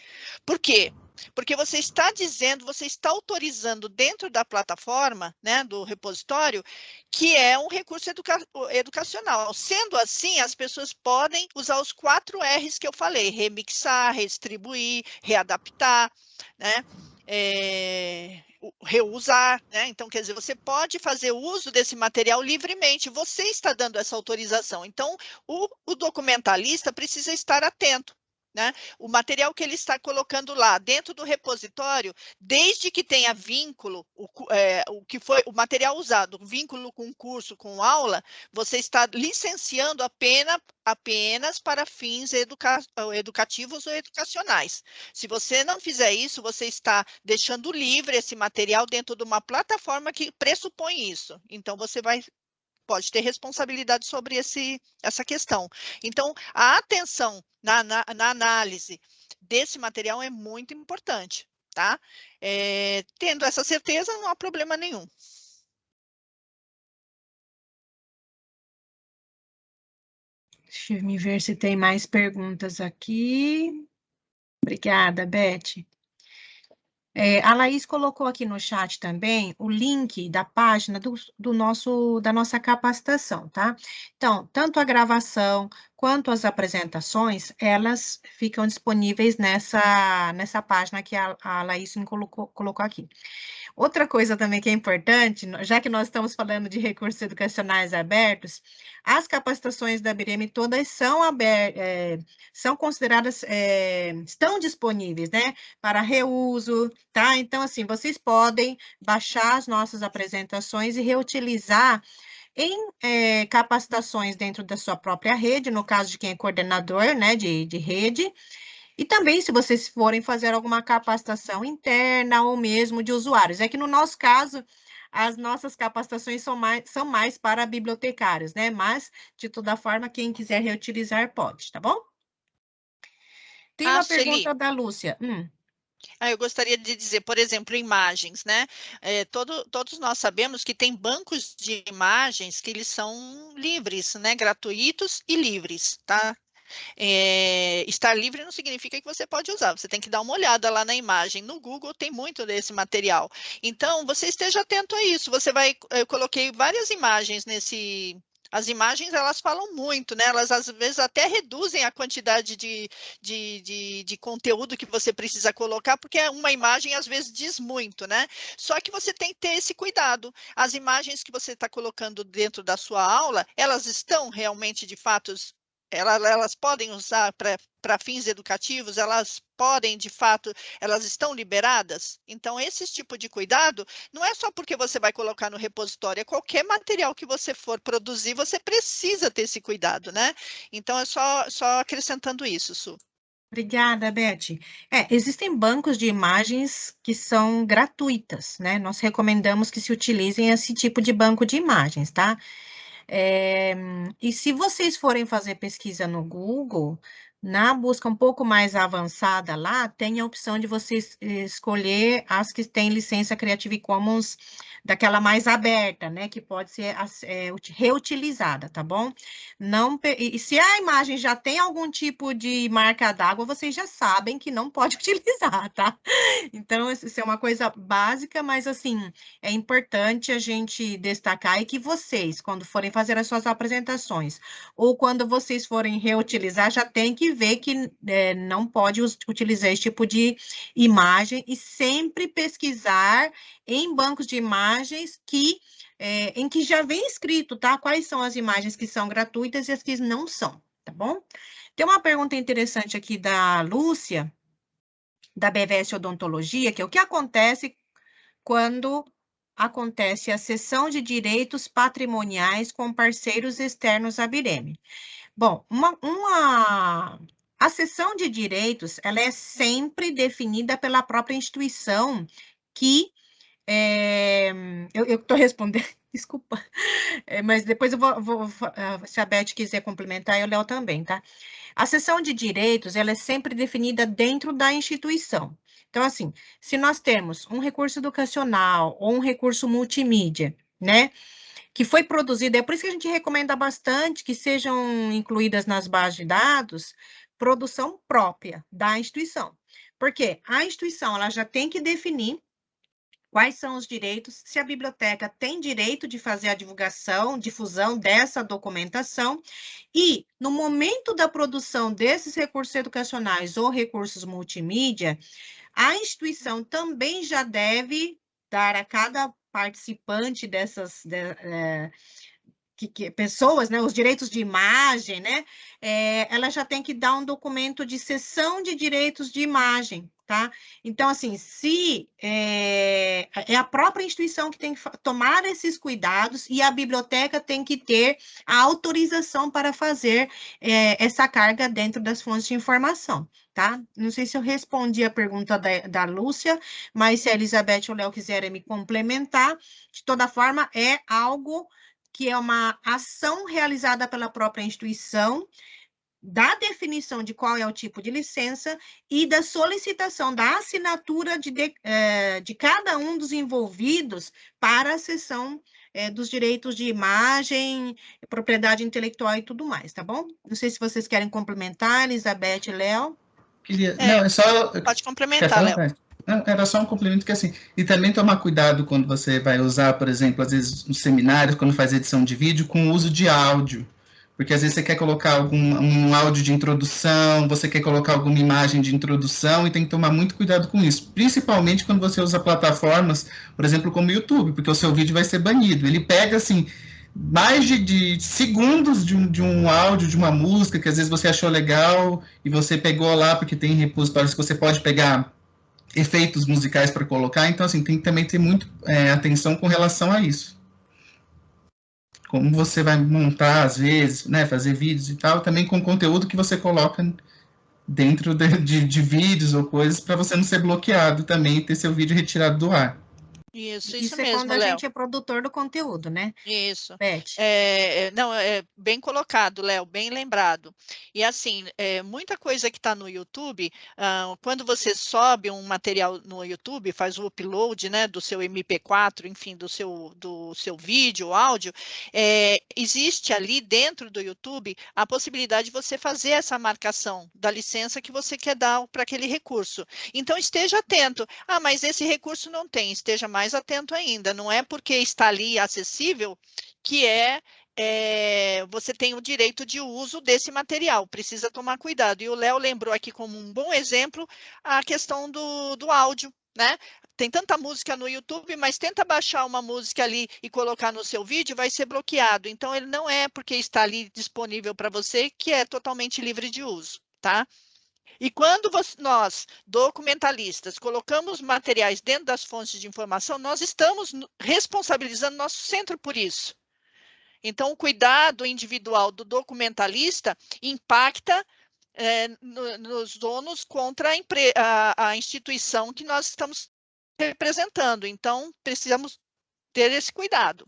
Por quê? Porque você está dizendo, você está autorizando dentro da plataforma, né, do repositório, que é um recurso educacional. Sendo assim, as pessoas podem usar os 4 R's que eu falei: remixar, redistribuir, readaptar, né? Reusar, né? Então, quer dizer, você pode fazer uso desse material livremente, você está dando essa autorização. Então, o documentalista precisa estar atento, né? O material que ele está colocando lá dentro do repositório, desde que tenha vínculo, o que foi o material usado, vínculo com curso, com aula, você está licenciando apenas para fins educativos ou educacionais. Se você não fizer isso, você está deixando livre esse material dentro de uma plataforma que pressupõe isso. Então, você pode ter responsabilidade sobre essa questão. Então, a atenção na análise desse material é muito importante, tá? Tendo essa certeza, não há problema nenhum. Deixa eu me ver se tem mais perguntas aqui. Obrigada, Beth. A Laís colocou aqui no chat também o link da página da nossa capacitação, tá? Então, tanto a gravação quanto as apresentações, elas ficam disponíveis nessa página que a Laís colocou aqui. Outra coisa também que é importante, já que nós estamos falando de recursos educacionais abertos, as capacitações da BIREME todas são consideradas, estão disponíveis, né, para reuso, tá? Então, assim, vocês podem baixar as nossas apresentações e reutilizar em capacitações dentro da sua própria rede, no caso de quem é coordenador, né, de rede, e também, se vocês forem fazer alguma capacitação interna ou mesmo de usuários. É que no nosso caso, as nossas capacitações são mais para bibliotecários, né? Mas, de toda forma, quem quiser reutilizar pode, tá bom? Tem uma Sueli, pergunta da Lúcia. eu gostaria de dizer, por exemplo, imagens, né? Todos nós sabemos que tem bancos de imagens que eles são livres, né? Gratuitos e livres, tá? Estar livre não significa que você pode usar, você tem que dar uma olhada lá na imagem. No Google tem muito desse material. Então, você esteja atento a isso. Eu coloquei várias imagens As imagens, elas falam muito, né? Elas, às vezes, até reduzem a quantidade de conteúdo que você precisa colocar, porque uma imagem, às vezes, diz muito, né? Só que você tem que ter esse cuidado. As imagens que você está colocando dentro da sua aula, elas estão realmente, de fato, elas podem usar para fins educativos, elas podem, de fato, elas estão liberadas? Então, esse tipo de cuidado não é só porque você vai colocar no repositório, é qualquer material que você for produzir, você precisa ter esse cuidado, né? Então, é só acrescentando isso, Su. Obrigada, Beth. Existem bancos de imagens que são gratuitas, né? Nós recomendamos que se utilizem esse tipo de banco de imagens, tá? E se vocês forem fazer pesquisa no Google, na busca um pouco mais avançada lá, tem a opção de vocês escolher as que têm licença Creative Commons daquela mais aberta, né? Que pode ser reutilizada, tá bom? E se a imagem já tem algum tipo de marca d'água, vocês já sabem que não pode utilizar, tá? Então, isso é uma coisa básica, mas assim, é importante a gente destacar e que vocês, quando forem fazer as suas apresentações, ou quando vocês forem reutilizar, já tem que ver que não pode utilizar esse tipo de imagem e sempre pesquisar em bancos de imagens em que já vem escrito, tá? Quais são as imagens que são gratuitas e as que não são, tá bom? Tem uma pergunta interessante aqui da Lúcia, da BVS Odontologia, que é o que acontece quando acontece a cessão de direitos patrimoniais com parceiros externos à BIREME? Bom, a cessão de direitos, ela é sempre definida pela própria instituição que eu estou respondendo, desculpa, mas depois eu se a Beth quiser complementar, eu leio também, tá? A cessão de direitos, ela é sempre definida dentro da instituição. Então, assim, se nós temos um recurso educacional ou um recurso multimídia, né, que foi produzido, é por isso que a gente recomenda bastante que sejam incluídas nas bases de dados produção própria da instituição. Porque a instituição, ela já tem que definir quais são os direitos, se a biblioteca tem direito de fazer a difusão dessa documentação, e no momento da produção desses recursos educacionais ou recursos multimídia, a instituição também já deve dar a cada participante dessas pessoas, né, os direitos de imagem, né, ela já tem que dar um documento de cessão de direitos de imagem, tá? Então, assim, se é a própria instituição que tem que tomar esses cuidados e a biblioteca tem que ter a autorização para fazer essa carga dentro das fontes de informação, tá? Não sei se eu respondi a pergunta da Lúcia, mas se a Elizabeth ou o Léo quiserem me complementar, de toda forma, é algo que é uma ação realizada pela própria instituição, da definição de qual é o tipo de licença e da solicitação da assinatura de cada um dos envolvidos para a cessão dos direitos de imagem, propriedade intelectual e tudo mais, tá bom? Não sei se vocês querem complementar, Elizabeth e Léo. Não, é só... Pode complementar, Léo. Não, era só um complemento que, assim, e também tomar cuidado quando você vai usar, por exemplo, às vezes, nos seminários, quando faz edição de vídeo, com o uso de áudio. Porque às vezes você quer colocar um áudio de introdução, você quer colocar alguma imagem de introdução, e tem que tomar muito cuidado com isso. Principalmente quando você usa plataformas, por exemplo, como o YouTube, porque o seu vídeo vai ser banido. Ele pega, assim, mais de segundos de um áudio, de uma música, que às vezes você achou legal, e você pegou lá, porque tem repositórios que você pode pegar efeitos musicais para colocar, então assim, tem que também ter muito atenção com relação a isso. Como você vai montar, às vezes, né, fazer vídeos e tal, também com conteúdo que você coloca dentro de vídeos ou coisas, para você não ser bloqueado também e ter seu vídeo retirado do ar. Isso é mesmo, quando a Léo. gente é produtor do conteúdo, né? Isso. Beth. Não, bem colocado, Léo, bem lembrado. E assim, muita coisa que está no YouTube, quando você sobe um material no YouTube, faz o upload, né, do seu MP4, enfim, do seu vídeo, áudio, existe ali dentro do YouTube a possibilidade de você fazer essa marcação da licença que você quer dar para aquele recurso. Então, esteja atento. Ah, mas esse recurso não tem, esteja mais atento ainda. Não é porque está ali acessível que você tem o direito de uso desse material, precisa tomar cuidado. E o Léo lembrou aqui como um bom exemplo a questão do áudio, né? Tem tanta música no YouTube, mas tenta baixar uma música ali e colocar no seu vídeo, vai ser bloqueado. Então, ele não é porque está ali disponível para você que é totalmente livre de uso, tá? E quando nós, documentalistas, colocamos materiais dentro das fontes de informação, nós estamos responsabilizando nosso centro por isso. Então, o cuidado individual do documentalista impacta nos donos contra a instituição que nós estamos representando. Então, precisamos ter esse cuidado.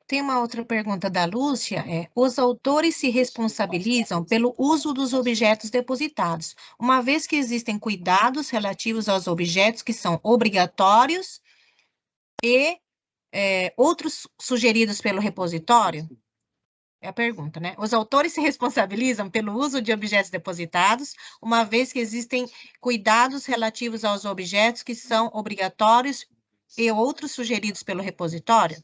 Tem uma outra pergunta da Lúcia, os autores se responsabilizam pelo uso dos objetos depositados, uma vez que existem cuidados relativos aos objetos que são obrigatórios e outros sugeridos pelo repositório? É a pergunta, né? Os autores se responsabilizam pelo uso de objetos depositados, uma vez que existem cuidados relativos aos objetos que são obrigatórios e outros sugeridos pelo repositório?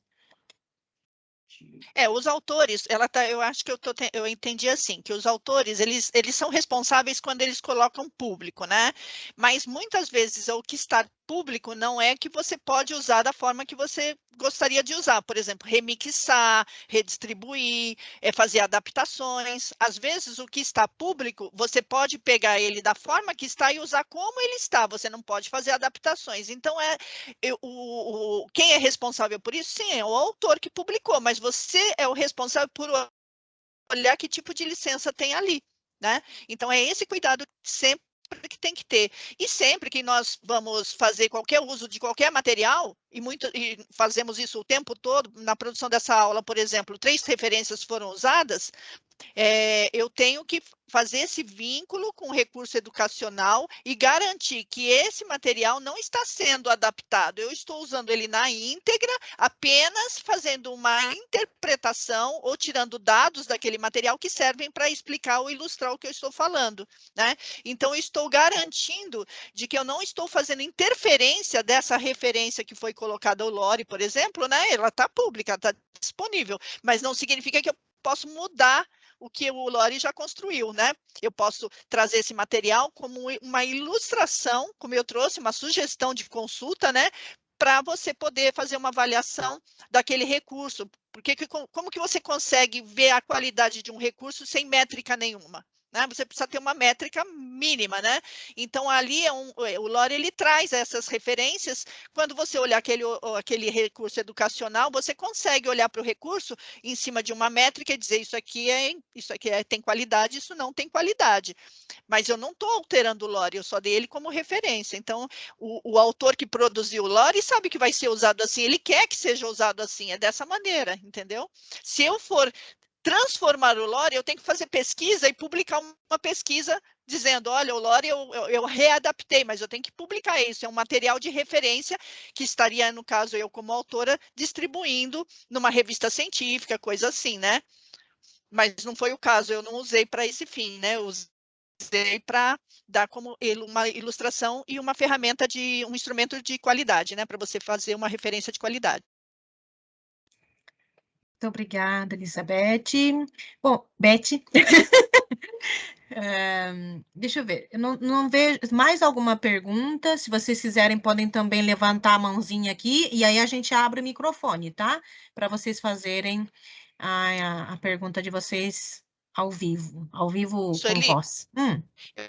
Os autores, eu acho que eu entendi assim, que os autores, eles são responsáveis quando eles colocam público, né? Mas muitas vezes o que está público, não é que você pode usar da forma que você gostaria de usar. Por exemplo, remixar, redistribuir, fazer adaptações. Às vezes, o que está público, você pode pegar ele da forma que está e usar como ele está. Você não pode fazer adaptações. Então, quem é responsável por isso? Sim, é o autor que publicou, mas você é o responsável por olhar que tipo de licença tem ali, né? Então, é esse cuidado sempre que tem que ter. E sempre que nós vamos fazer qualquer uso de qualquer material, e fazemos isso o tempo todo, na produção dessa aula, por exemplo, 3 referências foram usadas, eu tenho que fazer esse vínculo com o recurso educacional e garantir que esse material não está sendo adaptado. Eu estou usando ele na íntegra, apenas fazendo uma interpretação ou tirando dados daquele material que servem para explicar ou ilustrar o que eu estou falando, né? Então, eu estou garantindo de que eu não estou fazendo interferência dessa referência que foi colocada, o Lore, por exemplo, né? Ela está pública, está disponível, mas não significa que eu posso mudar o que o Lore já construiu, né? Eu posso trazer esse material como uma ilustração, como eu trouxe, uma sugestão de consulta, né? Para você poder fazer uma avaliação daquele recurso. Porque como que você consegue ver a qualidade de um recurso sem métrica nenhuma? Né? Você precisa ter uma métrica mínima, né? Então, ali o Lore ele traz essas referências. Quando você olhar aquele recurso educacional, você consegue olhar para o recurso em cima de uma métrica e dizer isso aqui tem qualidade, isso não tem qualidade. Mas eu não estou alterando o Lore, eu só dei ele como referência. Então, o autor que produziu o Lore sabe que vai ser usado assim, ele quer que seja usado assim, é dessa maneira, entendeu? Se eu for transformar o Lore, eu tenho que fazer pesquisa e publicar uma pesquisa dizendo, olha, o Lore eu readaptei, mas eu tenho que publicar isso, é um material de referência que estaria, no caso, eu como autora, distribuindo numa revista científica, coisa assim, né? Mas não foi o caso, eu não usei para esse fim, né? Eu usei para dar como uma ilustração e uma ferramenta um instrumento de qualidade, né? Para você fazer uma referência de qualidade. Muito obrigada, Elizabeth. Bom, Beth, deixa eu ver, eu não vejo mais alguma pergunta. Se vocês quiserem, podem também levantar a mãozinha aqui, e aí a gente abre o microfone, tá? Para vocês fazerem a pergunta de vocês ao vivo com Sueli, voz.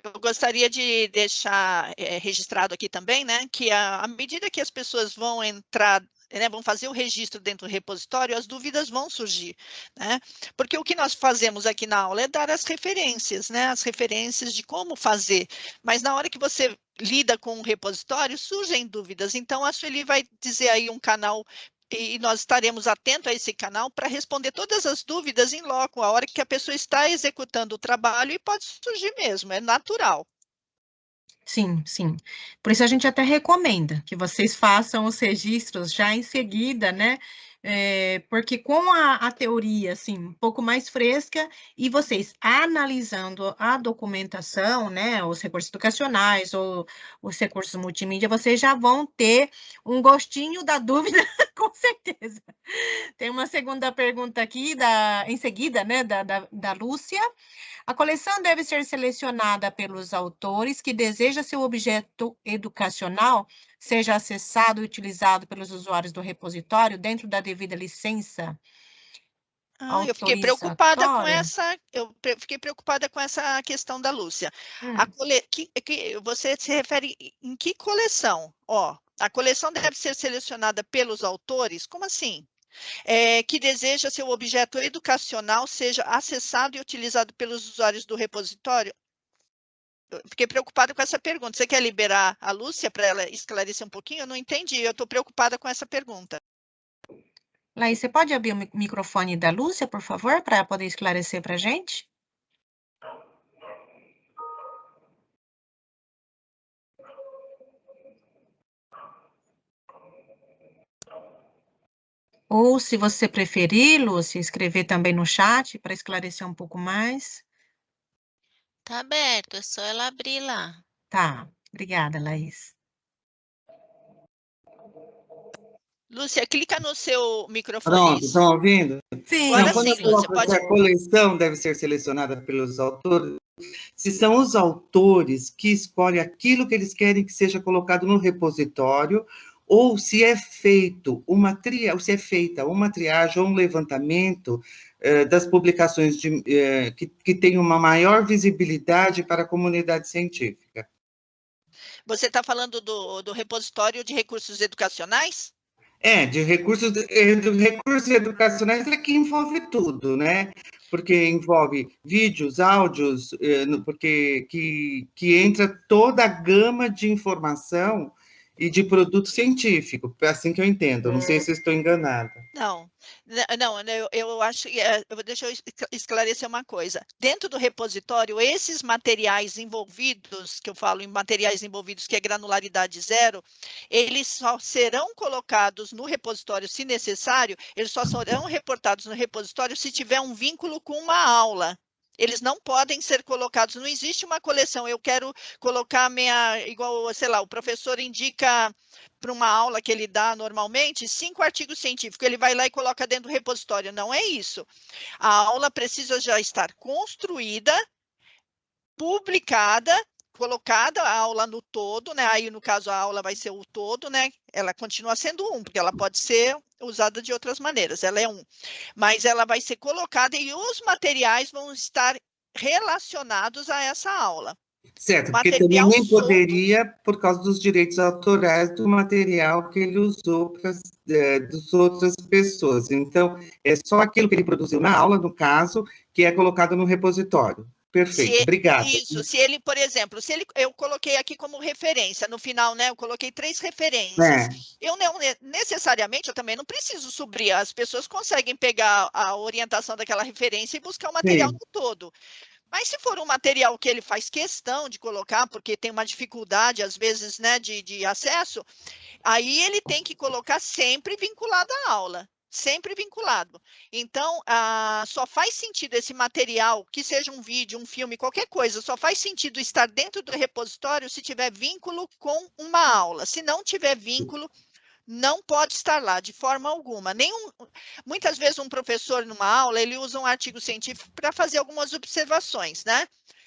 eu gostaria de deixar registrado aqui também, né, que à medida que as pessoas vão entrar, né, vão fazer o registro dentro do repositório, as dúvidas vão surgir, né? Porque o que nós fazemos aqui na aula é dar as referências, né, as referências de como fazer, mas na hora que você lida com o repositório, surgem dúvidas. Então, a Sueli vai dizer aí um canal e nós estaremos atentos a esse canal para responder todas as dúvidas em loco, a hora que a pessoa está executando o trabalho, e pode surgir mesmo, é natural. Sim, sim. Por isso a gente até recomenda que vocês façam os registros já em seguida, né? Porque com a teoria, assim, um pouco mais fresca, e vocês analisando a documentação, né? Os recursos educacionais ou os recursos multimídia, vocês já vão ter um gostinho da dúvida, com certeza. Tem uma segunda pergunta aqui, em seguida, né? Da Lúcia. A coleção deve ser selecionada pelos autores que desejam seu objeto educacional seja acessado e utilizado pelos usuários do repositório dentro da devida licença Eu fiquei preocupada com autorizatória. fiquei preocupada com essa questão da Lúcia. Hum. Você se refere em que coleção? A coleção deve ser selecionada pelos autores? Como assim? Que deseja seu objeto educacional seja acessado e utilizado pelos usuários do repositório? Eu fiquei preocupada com essa pergunta. Você quer liberar a Lúcia para ela esclarecer um pouquinho? Eu não entendi, eu estou preocupada com essa pergunta. Laís, você pode abrir o microfone da Lúcia, por favor, para poder esclarecer para a gente? Ou, se você preferir, Lúcia, escrever também no chat para esclarecer um pouco mais. Tá aberto, é só ela abrir lá. Tá, obrigada, Laís. Lúcia, clica no seu microfone. Pronto, estão ouvindo? Sim, Agora Não, quando sim, eu coloco Lúcia, pode... que a coleção deve ser selecionada pelos autores, se são os autores que escolhem aquilo que eles querem que seja colocado no repositório, ou se é feito se é feita uma triagem ou um levantamento das publicações que têm uma maior visibilidade para a comunidade científica. Você está falando do repositório de recursos educacionais? De recursos educacionais é que envolve tudo, né? Porque envolve vídeos, áudios, porque que entra toda a gama de informação e de produto científico, é assim que eu entendo, não sei se estou enganada. Não, eu acho, deixa eu esclarecer uma coisa. Dentro do repositório, esses materiais envolvidos, que eu falo em materiais envolvidos, que é granularidade zero, eles só serão colocados no repositório, se necessário, eles só serão reportados no repositório se tiver um vínculo com uma aula. Eles não podem ser colocados, não existe uma coleção, eu quero colocar igual, sei lá, o professor indica para uma aula que ele dá normalmente, 5 artigos científicos, ele vai lá e coloca dentro do repositório, não é isso. A aula precisa já estar construída, publicada, colocada a aula no todo, né? Aí, no caso, a aula vai ser o todo, né? Ela continua sendo porque ela pode ser usada de outras maneiras, ela é mas ela vai ser colocada e os materiais vão estar relacionados a essa aula. Certo, porque também nem poderia, por causa dos direitos autorais do material que ele usou das outras pessoas. Então, é só aquilo que ele produziu na aula, no caso, que é colocado no repositório. Perfeito, obrigada. Isso, se ele, por exemplo, eu coloquei aqui como referência, no final, né, eu coloquei 3 referências. Eu não, necessariamente, eu também não preciso subir, as pessoas conseguem pegar a orientação daquela referência e buscar o material no todo. Mas se for um material que ele faz questão de colocar, porque tem uma dificuldade, às vezes, né, de acesso, aí ele tem que colocar sempre vinculado à aula. Sempre vinculado. Então, só faz sentido esse material, que seja um vídeo, um filme, qualquer coisa, só faz sentido estar dentro do repositório se tiver vínculo com uma aula. Se não tiver vínculo, não pode estar lá, de forma alguma. Muitas vezes um professor, numa aula, ele usa um artigo científico para fazer algumas observações, né?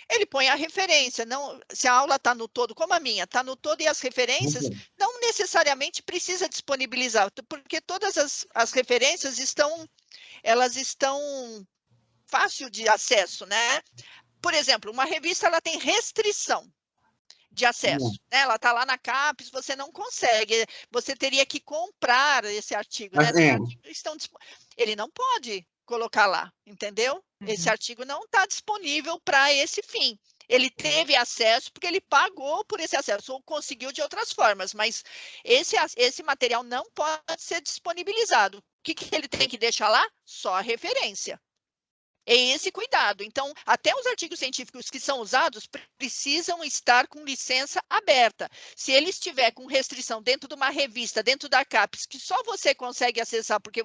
Ele põe a referência, se a aula está no todo, como a minha, está no todo e as referências, não necessariamente precisa disponibilizar, porque todas as referências elas estão fácil de acesso, né? Por exemplo, uma revista ela tem restrição de acesso, né? Ela está lá na CAPES, você não consegue, você teria que comprar esse artigo, né? Ele não pode colocar lá, entendeu? Esse artigo não está disponível para esse fim. Ele teve acesso porque ele pagou por esse acesso, ou conseguiu de outras formas, mas esse material não pode ser disponibilizado. O que ele tem que deixar lá? Só a referência. É esse cuidado. Então, até os artigos científicos que são usados precisam estar com licença aberta. Se ele estiver com restrição dentro de uma revista, dentro da CAPES, que só você consegue acessar porque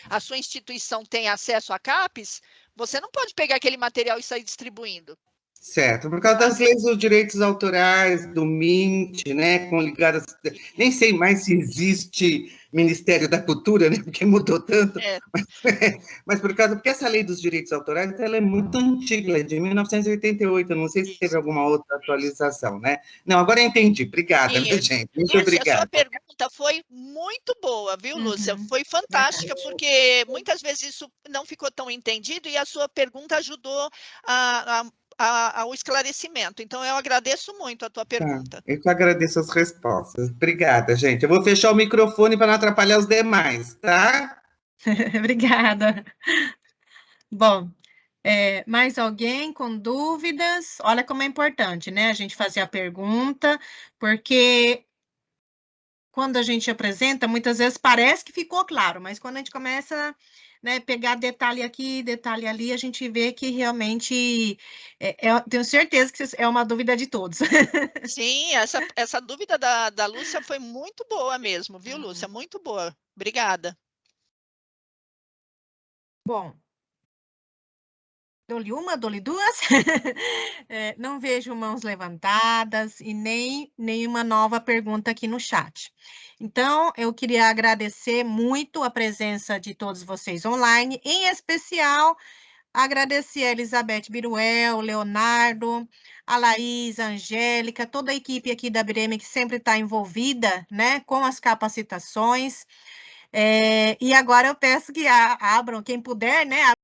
a sua instituição tem acesso à CAPES, você não pode pegar aquele material e sair distribuindo. Certo, por causa das leis dos direitos autorais, do MINT, né, nem sei mais se existe Ministério da Cultura, né, porque mudou tanto, mas porque essa lei dos direitos autorais, ela é muito antiga, ela é de 1988, eu não sei se teve alguma outra atualização, né? Não, agora eu entendi, obrigada, minha gente, muito obrigada. A sua pergunta foi muito boa, viu, Lúcia? Foi fantástica, porque muitas vezes isso não ficou tão entendido e a sua pergunta ajudou ao esclarecimento. Então, eu agradeço muito a tua pergunta. Eu que agradeço as respostas. Obrigada, gente. Eu vou fechar o microfone para não atrapalhar os demais, tá? Obrigada. Bom, mais alguém com dúvidas? Olha como é importante, né? A gente fazer a pergunta, porque quando a gente apresenta, muitas vezes parece que ficou claro, mas quando a gente começa pegar detalhe aqui, detalhe ali, a gente vê que realmente, tenho certeza que é uma dúvida de todos. Sim, essa dúvida da Lúcia foi muito boa mesmo, viu, Lúcia? Muito boa. Obrigada. Bom, dou-lhe uma, dou-lhe duas. Não vejo mãos levantadas e nem nenhuma nova pergunta aqui no chat. Então, eu queria agradecer muito a presença de todos vocês online, em especial Agradecer a Elizabeth Biruel, Leonardo, a Laís, a Angélica, toda a equipe aqui da Bireme que sempre está envolvida, né, com as capacitações. E agora eu peço que abram, quem puder, né,